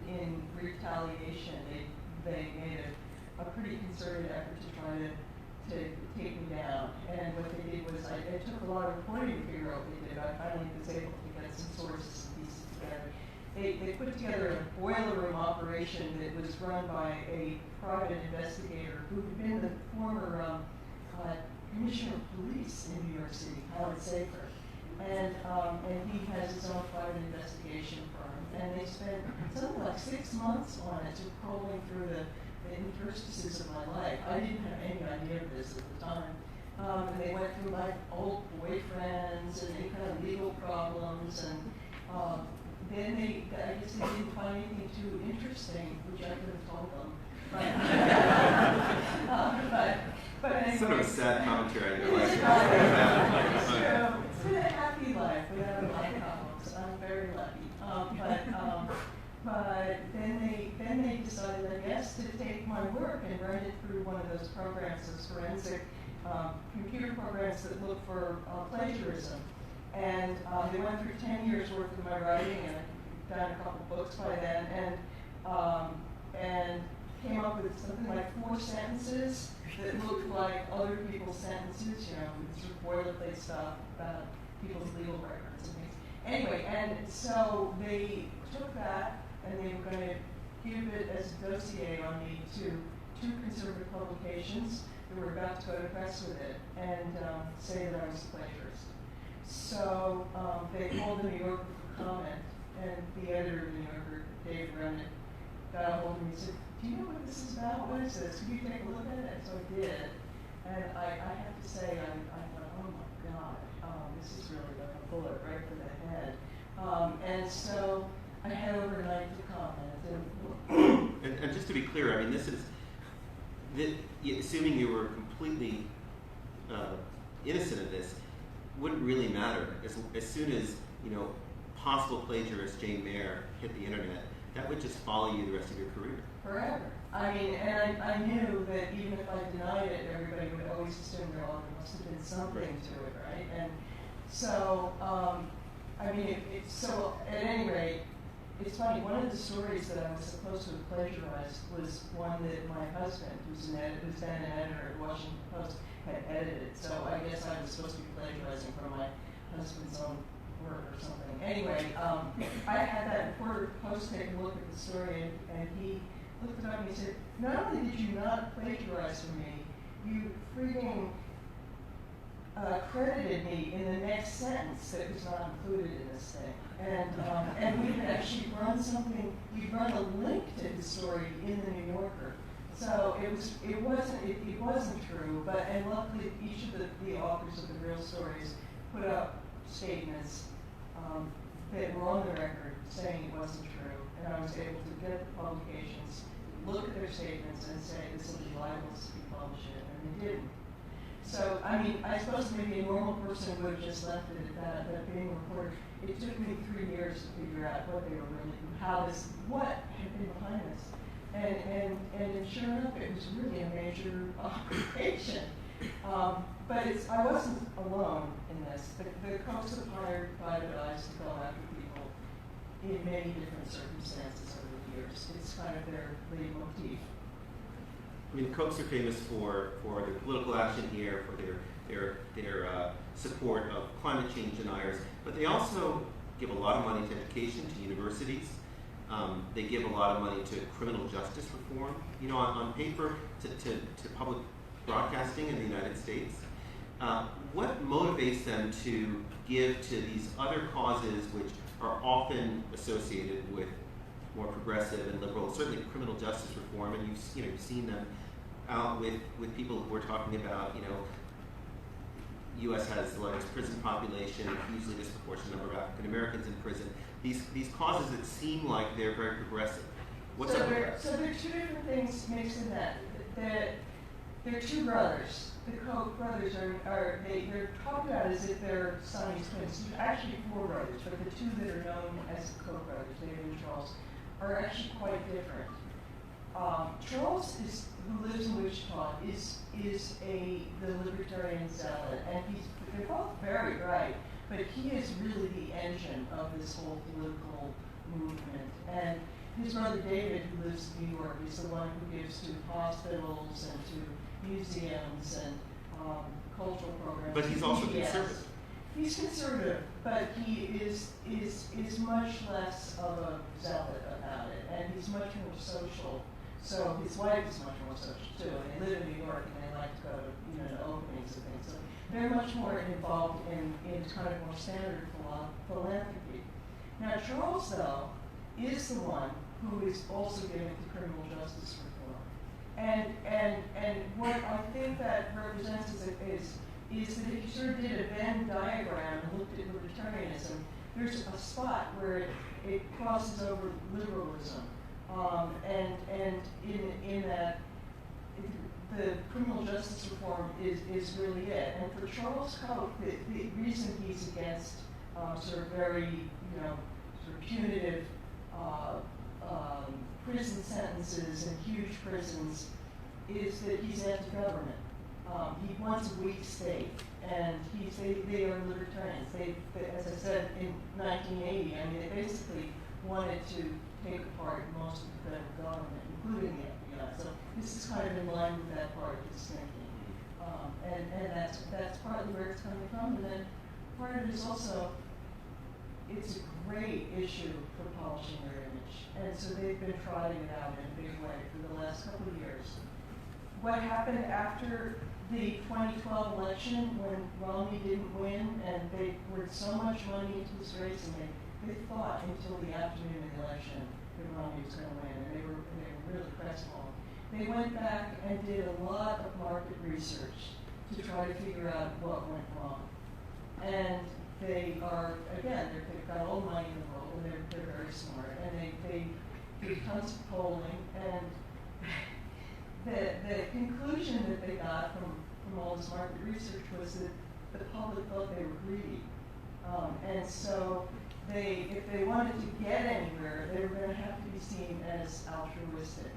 in retaliation, they made a pretty concerted effort to try to take me down. And what they did was, it took a lot of reporting to figure out what they did. I finally was able to get some sources and pieces together. They put together a boiler room operation that was run by a private investigator who had been the former commissioner of police in New York City, Howard Safer. And he has his own private investigation firm. And they spent something like 6 months on it, probing through the interstices of my life. I didn't have any idea of this at the time. And they went through my old boyfriends and any kind of legal problems, and then I guess they didn't find anything too interesting, which I could have told them. But anyway. Sort of a sad commentary on your life. It's true. It's been a happy life without a lot of problems. I'm very lucky. But then they decided, I guess, to take my work and run it through one of those programs, those forensic computer programs that look for plagiarism. And they went through 10 years worth of my writing, and I'd done a couple books by then, and came up with something like 4 sentences that looked like other people's sentences, you know, sort of boilerplate stuff about people's legal records and things. Anyway, and so they took that and they were going to give it as a dossier on me to 2 conservative publications that were about to go to press with it and say that I was a plagiarist. So they called the New Yorker for comment, and the editor of the New Yorker, Dave Remnick, got a hold of me and said, "Do you know what this is about? What is this? Could you take a look at it?" And so I did. And I have to say, I thought, oh my God, this is really like a bullet right for the head. And so I had overnight to comment. And just to be clear, I mean, this is, assuming you were completely innocent of this, wouldn't really matter. As soon as, you know, possible plagiarist Jane Mayer hit the internet, that would just follow you the rest of your career. Forever. I mean, and I knew that even if I denied it, everybody would always assume there must have been something to it, right? And so, I mean, so at any rate, it's funny, one of the stories that I was supposed to have plagiarized was one that my husband, who's then an editor at Washington Post, had edited. So I guess I was supposed to be plagiarizing from my husband's own work or something. Anyway, I had that reporter Post take a look at the story, and he looked it up and he said, "Not only did you not plagiarize from me, you freaking credited me in the next sentence that was not included in this thing." And we had actually run something, we run a link to his story in the New Yorker. So it wasn't true, but, and luckily each of the authors of the real stories put up statements that were on the record saying it wasn't true, and I was able to get the publications, look at their statements and say this will be liable to be published, and they didn't. So, I mean, I suppose maybe a normal person would have just left it at that, but being a reporter, it took me 3 years to figure out what they were really, what had been behind this. And sure enough, it was really a major operation. But I wasn't alone in this. The Kochs have hired private eyes to go after people in many different circumstances over the years. It's kind of their leitmotif. I mean, the Kochs are famous for their political action here, for their support of climate change deniers, but they also give a lot of money to education, to universities. They give a lot of money to criminal justice reform, you know, on paper, to public broadcasting in the United States. What motivates them to give to these other causes which are often associated with more progressive and liberal, certainly criminal justice reform, and you've seen them out with people who are talking about, you know, U.S. has the largest prison population, hugely disproportionate number of African Americans in prison. These causes that seem like they're very progressive. What's up with that? So there are 2 different things mixed in that. There are 2 brothers. The Koch brothers they're talked about as if they're Siamese twins. There's actually 4 brothers, but the 2 that are known as the Koch brothers, David and Charles, are actually quite different. Charles who lives in Wichita, is the libertarian zealot, and they're both very bright, but he is really the engine of this whole political movement. And his brother David, who lives in New York, is the one who gives to hospitals and to museums and cultural programs. But he's also conservative. He's conservative, but he is much less of a zealot about it, and he's much more social. So his wife is much more social too, and they live in New York, and they like to go to, you know, to openings and things. So they're much more involved in kind of more standard philanthropy. Now Charles, though, is the one who is also giving to criminal justice reform. And what I think that represents is that if you sort of did a Venn diagram and looked at libertarianism, there's a spot where it crosses over liberalism. And in that, the criminal justice reform is really it. And for Charles Koch, the reason he's against sort of very, you know, sort of punitive prison sentences and huge prisons is that he's anti-government. He wants a weak state. and they are libertarians. They, as I said, in 1980, I mean, they basically wanted to take apart most of the federal government, including the FBI. So this is kind of in line with that part of his thinking. And that's partly where it's coming from. And then part of it is also, it's a great issue for polishing their image. And so they've been trotting it out in a big way for the last couple of years. What happened after the 2012 election when Romney didn't win and they poured so much money into this race, and they thought until the afternoon of the election that Romney was going to win, and they were really crestfallen. They went back and did a lot of market research to try to figure out what went wrong. And they are, again, they've got all the money in the world, and they're very smart, and they do tons of polling, and the conclusion that they got from all this market research was that the public thought they were greedy. And so if they wanted to get anywhere, they were going to have to be seen as altruistic.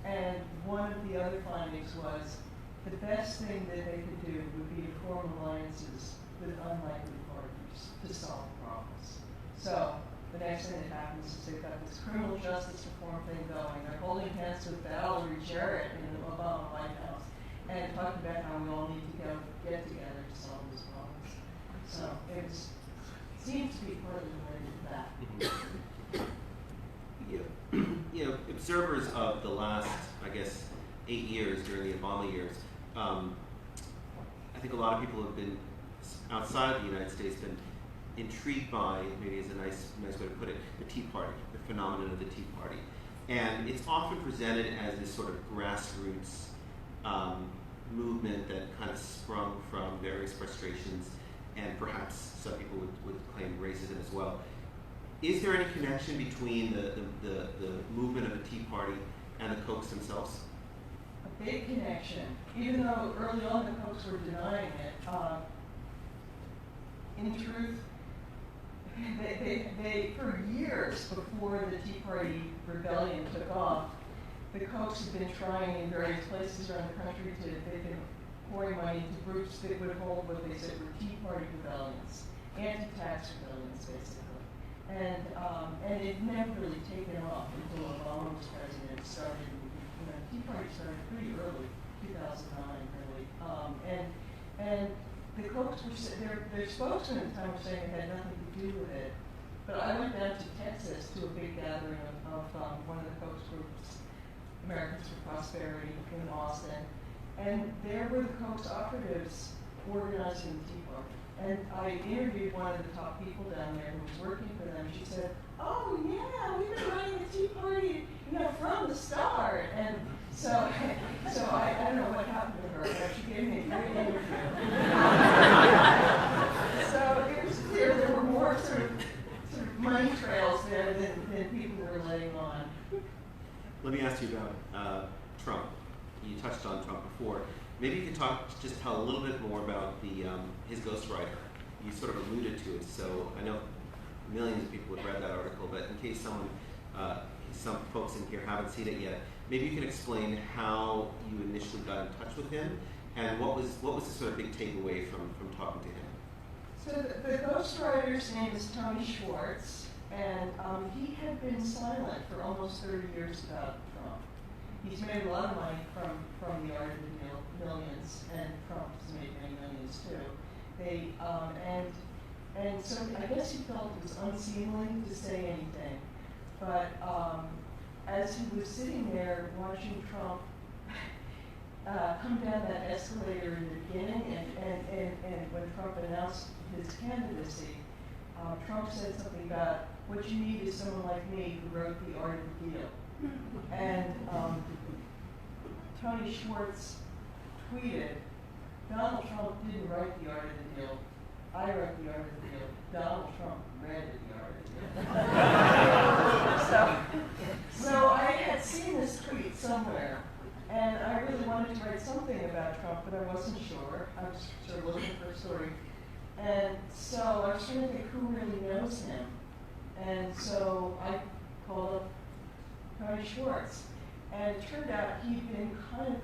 And one of the other findings was the best thing that they could do would be to form alliances with unlikely partners to solve problems. So the next thing that happens is they've got this criminal justice reform thing going. They're holding hands with Valerie Jarrett in the Obama White House and talking about how we all need to get together to solve these problems. So it seems to be partly related to that. Observers of the last, I guess, 8 years during the Obama years, I think a lot of people have been outside the United States been intrigued by, maybe is a nice way to put it, the Tea Party, the phenomenon of the Tea Party. And it's often presented as this sort of grassroots movement that kind of sprung from various frustrations, and perhaps some people would claim racism as well. Is there any connection between the movement of the Tea Party and the Kochs themselves? A big connection. Even though early on the Kochs were denying it, in truth, they for years before the Tea Party rebellion took off, the Kochs had been trying in various places around the country they've been pouring money into groups that would hold what they said were Tea Party rebellions, anti-tax rebellions, basically. And it never really taken off until Obama was president. It started, Tea Party started pretty early, 2009, really. And the Kochs were, their spokesman at the time were saying it had nothing to do with it. But I went down to Texas to a big gathering of one of the Kochs groups, Americans for Prosperity, in Austin. And there were the Kochs operatives organizing the Tea Party. And I interviewed one of the top people down there who was working for them. She said, "Oh yeah, we've been running the Tea Party, from the start." And so I don't know what happened to her, but she gave me a great interview. So it was clear there were more sort of money trails there than people were letting on. Let me ask you about Trump. You touched on Trump before. Maybe you could tell a little bit more about his ghostwriter. You sort of alluded to it, so I know millions of people have read that article, but in case some folks in here haven't seen it yet, maybe you can explain how you initially got in touch with him, and what was the sort of big takeaway from talking to him? So the ghostwriter's name is Tony Schwartz, and he had been silent for almost 30 years about Trump. He's made a lot of money from the art of the millions, and Trump has made many millions too. And so I guess he felt it was unseemly to say anything. But as he was sitting there watching Trump come down that escalator in the beginning, and when Trump announced his candidacy, Trump said something about, "What you need is someone like me who wrote the art of the deal." And Tony Schwartz tweeted, "Donald Trump didn't write the art of the deal. I wrote the art of the deal. Donald Trump read the art of the deal." So I had seen this tweet somewhere, and I really wanted to write something about Trump, but I wasn't sure. I was sort of looking for a story. And so I was trying to think who really knows him. And so I called up Tony Schwartz. And it turned out he'd been kind of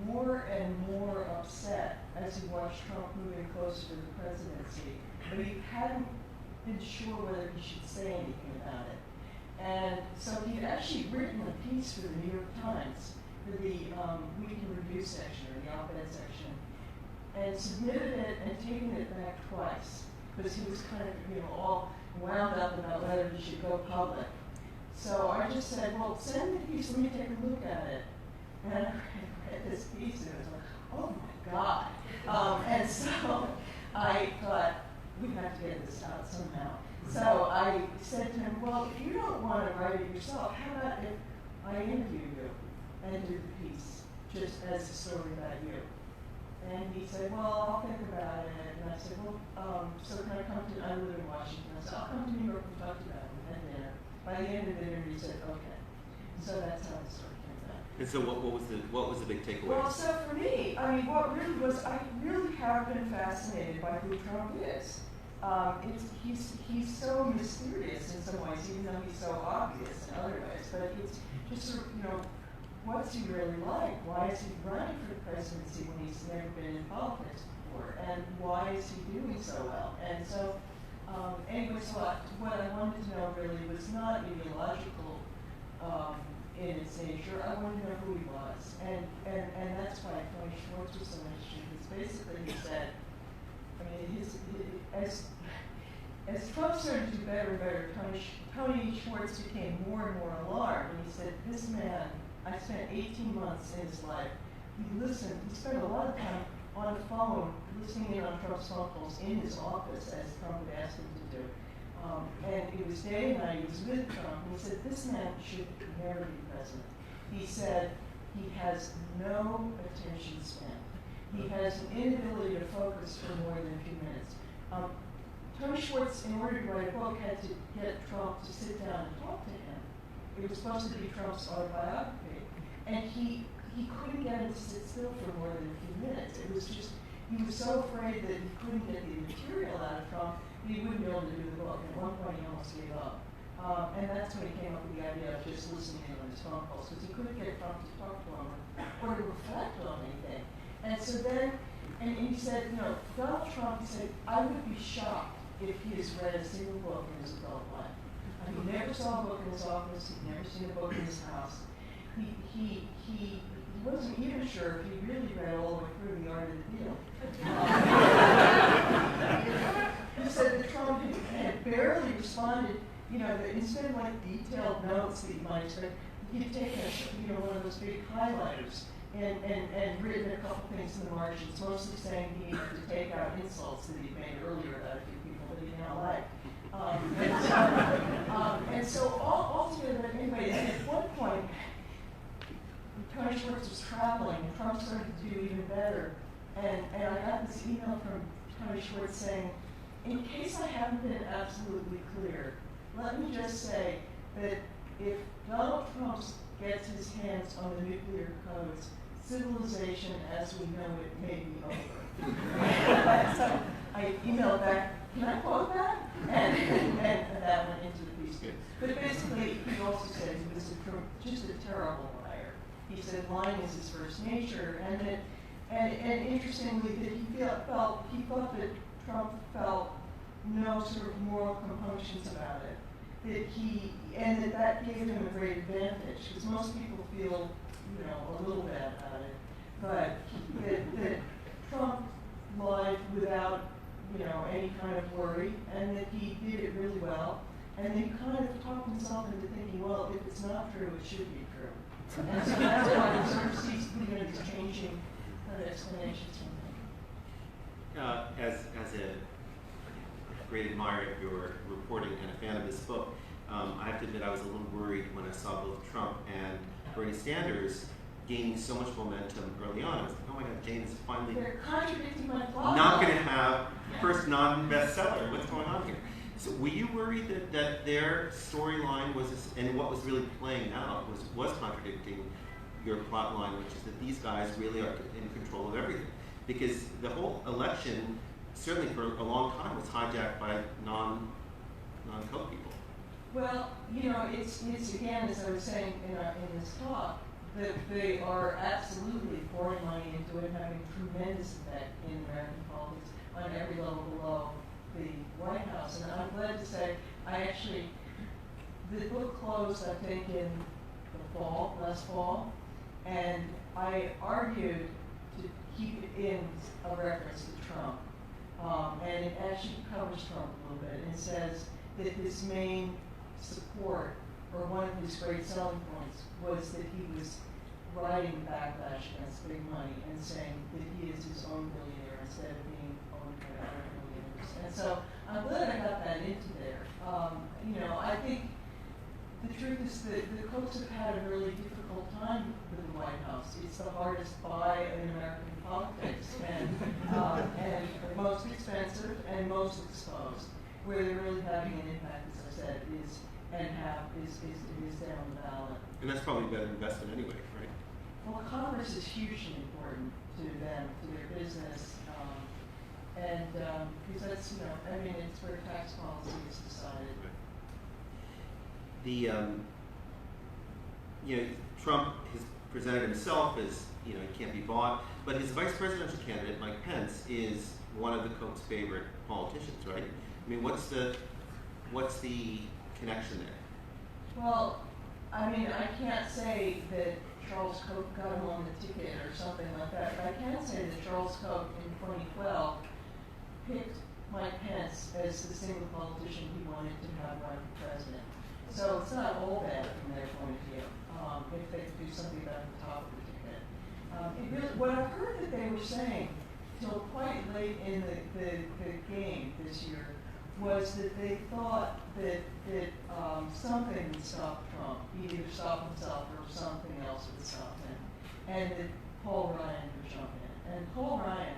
more and more upset as he watched Trump moving closer to the presidency, but he hadn't been sure whether he should say anything about it. And so he'd actually written a piece for the New York Times, for the Week in Review section, or the op-ed section, and submitted it and taken it back twice, because he was kind of, all wound up about whether he should go public. So I just said, well, send me the piece, let me take a look at it. And I read this piece, and it was like, oh my God. And so I thought, we have to get this out somehow. So I said to him, well, if you don't want to write it yourself, how about if I interview you and do the piece, just as a story about you? And he said, well, I'll think about it. And I said, well, so can I come to, I live in Washington. I said, I'll come to New York and talk to you about it. We had dinner. By the end of the dinner, he said, okay. So that's how the story came about. And so what was the big takeaway? Well, so for me, I mean, what really was, I really have been fascinated by who Trump is. He's so mysterious in some ways, even though he's so obvious in other ways. But it's just sort of, what's he really like? Why is he running for the presidency when he's never been in politics before? And why is he doing so well? And so, anyway, so what I wanted to know really was not ideological in its nature. I wanted to know who he was. And that's why Tony Schwartz was so interesting, because basically he said, I mean, as Trump started to do better and better, Tony Schwartz became more and more alarmed. And he said, this man, I spent 18 months in his life. He spent a lot of time on the phone, listening in on Trump's phone calls in his office, as Trump had asked him to do. And it was day and night, he was with Trump, and he said, this man should never be president. He said, he has no attention span. He has an inability to focus for more than a few minutes. Tony Schwartz, in order to write a book, had to get Trump to sit down and talk to him. It was supposed to be Trump's autobiography. And he couldn't get him to sit still for more than a few minutes. It was just, he was so afraid that he couldn't get the material out of Trump that he wouldn't be able to do the book. At one point, he almost gave up. And that's when he came up with the idea of just listening in on his phone calls, because he couldn't get Trump to talk to him or to reflect on anything. And so then, and he said, Donald Trump, he said, I would be shocked if he has read a single book in his adult life. He never saw a book in his office, he'd never seen a book in his house. He wasn't even sure if he really read all the way through The Art of the Deal. He said that Trump had barely responded, that instead of like detailed notes that you might expect, he'd taken one of those big highlighters and written a couple things in the margins, mostly saying he needed to take out insults that he'd made earlier about a few people that he now liked. And so altogether, anyway, at one point, Tony Schwartz was traveling, and Trump started to do even better. And I got this email from Tony Schwartz saying, in case I haven't been absolutely clear, let me just say that if Donald Trump gets his hands on the nuclear codes, civilization as we know it may be over. So I emailed back, can I quote that? And that went into the piece. But basically, he also said he was just a terrible liar. He said lying is his first nature, and interestingly, that he thought that Trump felt no sort of moral compunctions about it. That gave him a great advantage, because most people feel, a little bad about it. But that Trump lied without, any kind of worry, and that he did it really well. And he kind of talked himself into thinking, well, if it's not true, it should be true. And so that's why he sort of sees these changing explanations from him. As a great admirer of your reporting and a fan of this book, I have to admit I was a little worried when I saw both Trump and Bernie Sanders gaining so much momentum early on. I was like, oh my God, Jane is finally They're contradicting my plot. not going to have first non-bestseller. What's going on here? So were you worried that their storyline was, and what was really playing out was contradicting your plot line, which is that these guys really are in control of everything? Because the whole election, certainly for a long time, was hijacked by non-code people. Well, it's again, as I was saying in this talk, that they are absolutely pouring money into it, having tremendous effect in American politics on every level below the White House. And I'm glad to say, the book closed, I think, in the fall, last fall, and I argued to keep it in a reference to Trump. And it actually covers Trump a little bit, and it says that his main support, or one of his great selling points, was that he was riding the backlash against big money and saying that he is his own billionaire instead of being owned by other billionaires. And so I'm glad I got that into there. I think the truth is that the Kochs have had a really difficult time with the White House. It's the hardest buy in American politics, and most expensive and most exposed. Where they're really having an impact, as I said, is down the ballot. And that's probably better investment anyway, right? Well, Congress is hugely important to them, to their business, because that's, it's where tax policy is decided. Trump has presented himself as, he can't be bought, but his vice presidential candidate, Mike Pence, is one of the Koch's favorite politicians, right? I mean, what's the connection there? Well, I can't say that Charles Koch got him on the ticket or something like that, but I can say that Charles Koch in 2012 picked Mike Pence as the single politician he wanted to have run for president. So it's not all bad from their point of view, if they could do something about the top of the ticket. What I've heard that they were saying till quite late in the game this year was that they thought that something would stop Trump, either stop himself or something else would stop him, and that Paul Ryan would jump in. And Paul Ryan,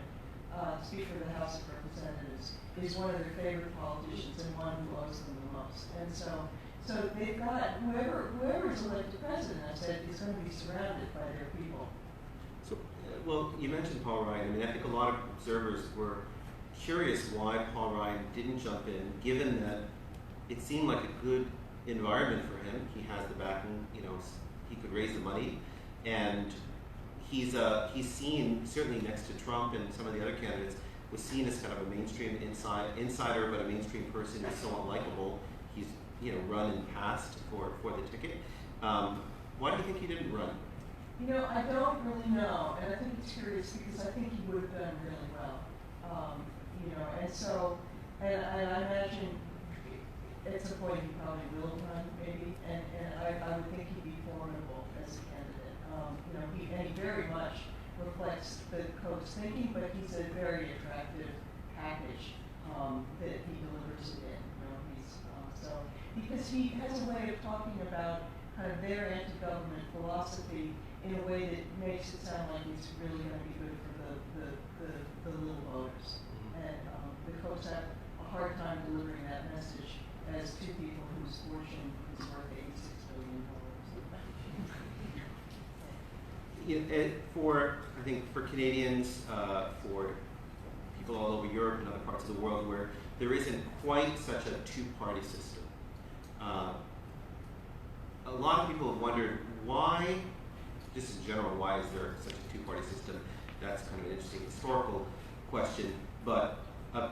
Speaker of the House of Representatives, is one of their favorite politicians and one who owes them the most. And so they've got whoever is elected president, I said, is going to be surrounded by their people. So, well, you mentioned Paul Ryan. I think a lot of observers were curious why Paul Ryan didn't jump in, given that it seemed like a good environment for him. He has the backing, he could raise the money, and he's seen, certainly next to Trump and some of the other candidates, was seen as kind of a mainstream insider, but a mainstream person who's somewhat likable. He's run and passed for the ticket. Why do you think he didn't run? I don't really know, and I think it's curious because I think he would have done really well. And I imagine at some point he probably will run, maybe, and I would think he'd be formidable as a candidate. He very much reflects the Koch's thinking, but he's a very attractive package that he delivers it in. Because he has a way of talking about kind of their anti-government philosophy in a way that makes it sound like it's really going to be good for the little voters. And the Kochs have a hard time delivering that message as two people whose fortune is worth $86 billion. I think for Canadians, for people all over Europe and other parts of the world where there isn't quite such a two-party system, a lot of people have wondered why, just in general, why is there such a two-party system? That's kind of an interesting historical question, but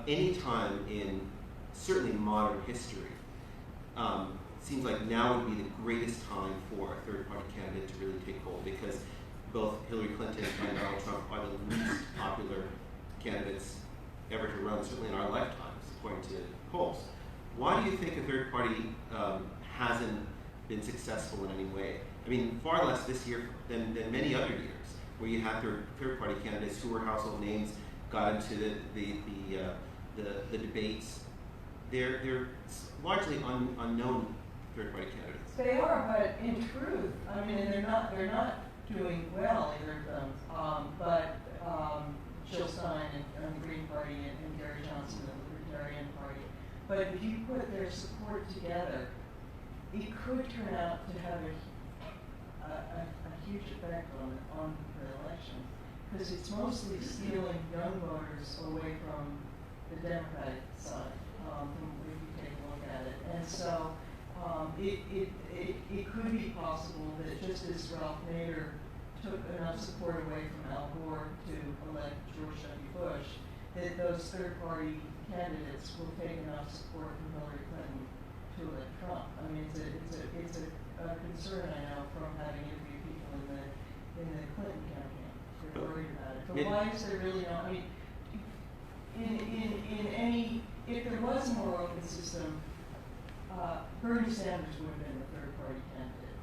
any time in certainly modern history, it seems like now would be the greatest time for a third-party candidate to really take hold, because both Hillary Clinton and Donald Trump are the least popular candidates ever to run, certainly in our lifetimes, according to polls. Why do you think a third party hasn't been successful in any way? I mean, far less this year than many other years, where you had third party candidates who were household names, got into the debates. They're largely unknown third party candidates. They are, but in truth, they're not doing well, either of them. But Jill Stein and the Green Party and Gary Johnson and the Libertarian Party. But if you put their support together, it could turn out to have a huge effect on the election, because it's mostly stealing young voters away from the Democratic side, if you take a look at it. And so It could be possible that just as Ralph Nader took enough support away from Al Gore to elect George W. Bush, that those third-party candidates will take enough support from Hillary Clinton to elect Trump. I mean, it's a concern, I know, from having interviewed people in the Clinton campaign. They're worried about it. But why is there really not? I mean, if there was a more open system, Bernie Sanders would have been the third-party candidate.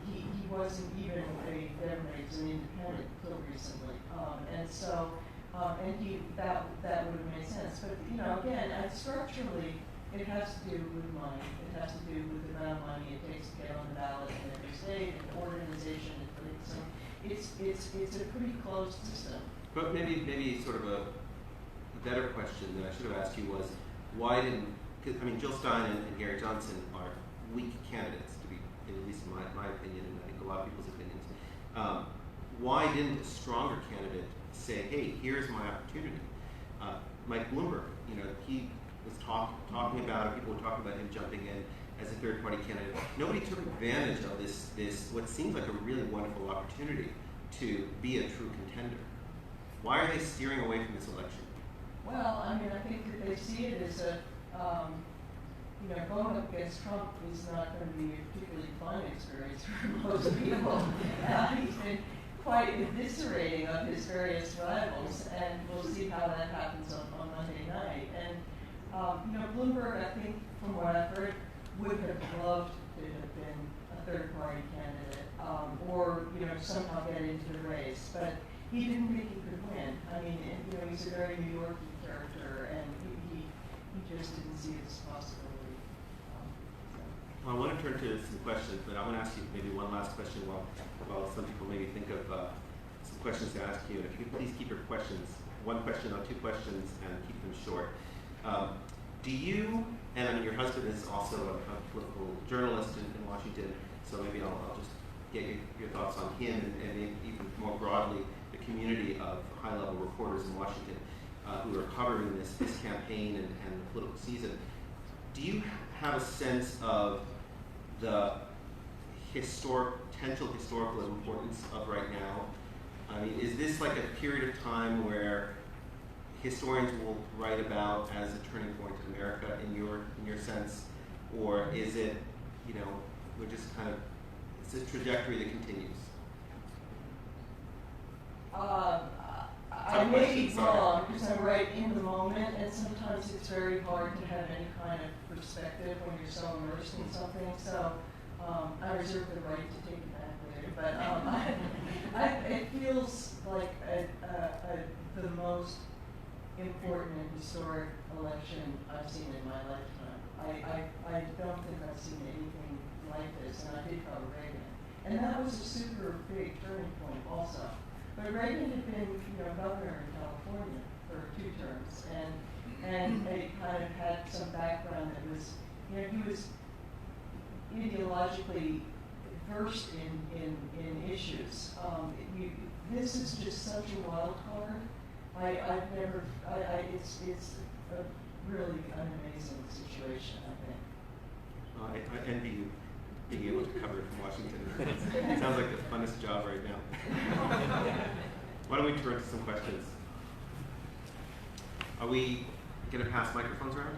He wasn't even a Democrat, he was an independent until recently, and so that would have made sense. But again, structurally, it has to do with money. It has to do with the amount of money it takes to get on the ballot in every state, and organization. So it's a pretty closed system. But maybe sort of a better question that I should have asked you was, why didn't? Because I mean, Jill Stein and Gary Johnson are weak candidates, to be, at least in my opinion, and I think a lot of people's opinions. Why didn't a stronger candidate say, "Hey, here's my opportunity"? Mike Bloomberg, he was talking about it. People were talking about him jumping in as a third-party candidate. Nobody took advantage of this what seems like a really wonderful opportunity to be a true contender. Why are they steering away from this election? Well, I mean, I think that they see it as a, going up against Trump is not going to be a particularly fun experience for most people. He's been quite eviscerating of his various rivals, and we'll see how that happens on Monday night. And, Bloomberg, I think, from what I've heard, would have loved to have been a third-party candidate, or, somehow get into the race. But he didn't think he could win. I mean, he's a very New York character, and he just didn't see it as a possibility. Well, I want to turn to some questions, but I want to ask you maybe one last question while some people maybe think of some questions to ask you. And if you could please keep your questions, one question or two questions, and keep them short. Do you, and I mean your husband is also a political journalist in Washington, so maybe I'll just get your thoughts on him and maybe even more broadly the community of high-level reporters in Washington who are covering this campaign and the political season. Do you have a sense of the potential historical importance of right now? I mean, is this like a period of time where historians will write about as a turning point in America in your sense, or is it, we're just kind of, it's a trajectory that continues? I may be wrong because I'm right in the moment, and sometimes it's very hard to have any kind of perspective when you're so immersed in something. So I reserve the right to take it back later. But it feels like the most important and historic election I've seen in my lifetime. I don't think I've seen anything like this, and I did cover Reagan. And that was a super big turning point also. But Reagan had been, governor in California for 2 terms, and he kind of had some background that was, he was ideologically versed in issues. This is just such a wild card. It's a really an amazing situation, I think. I envy you being able to cover it from Washington. It sounds like the funnest job right now. Why don't we turn to some questions? Are we going to pass microphones around?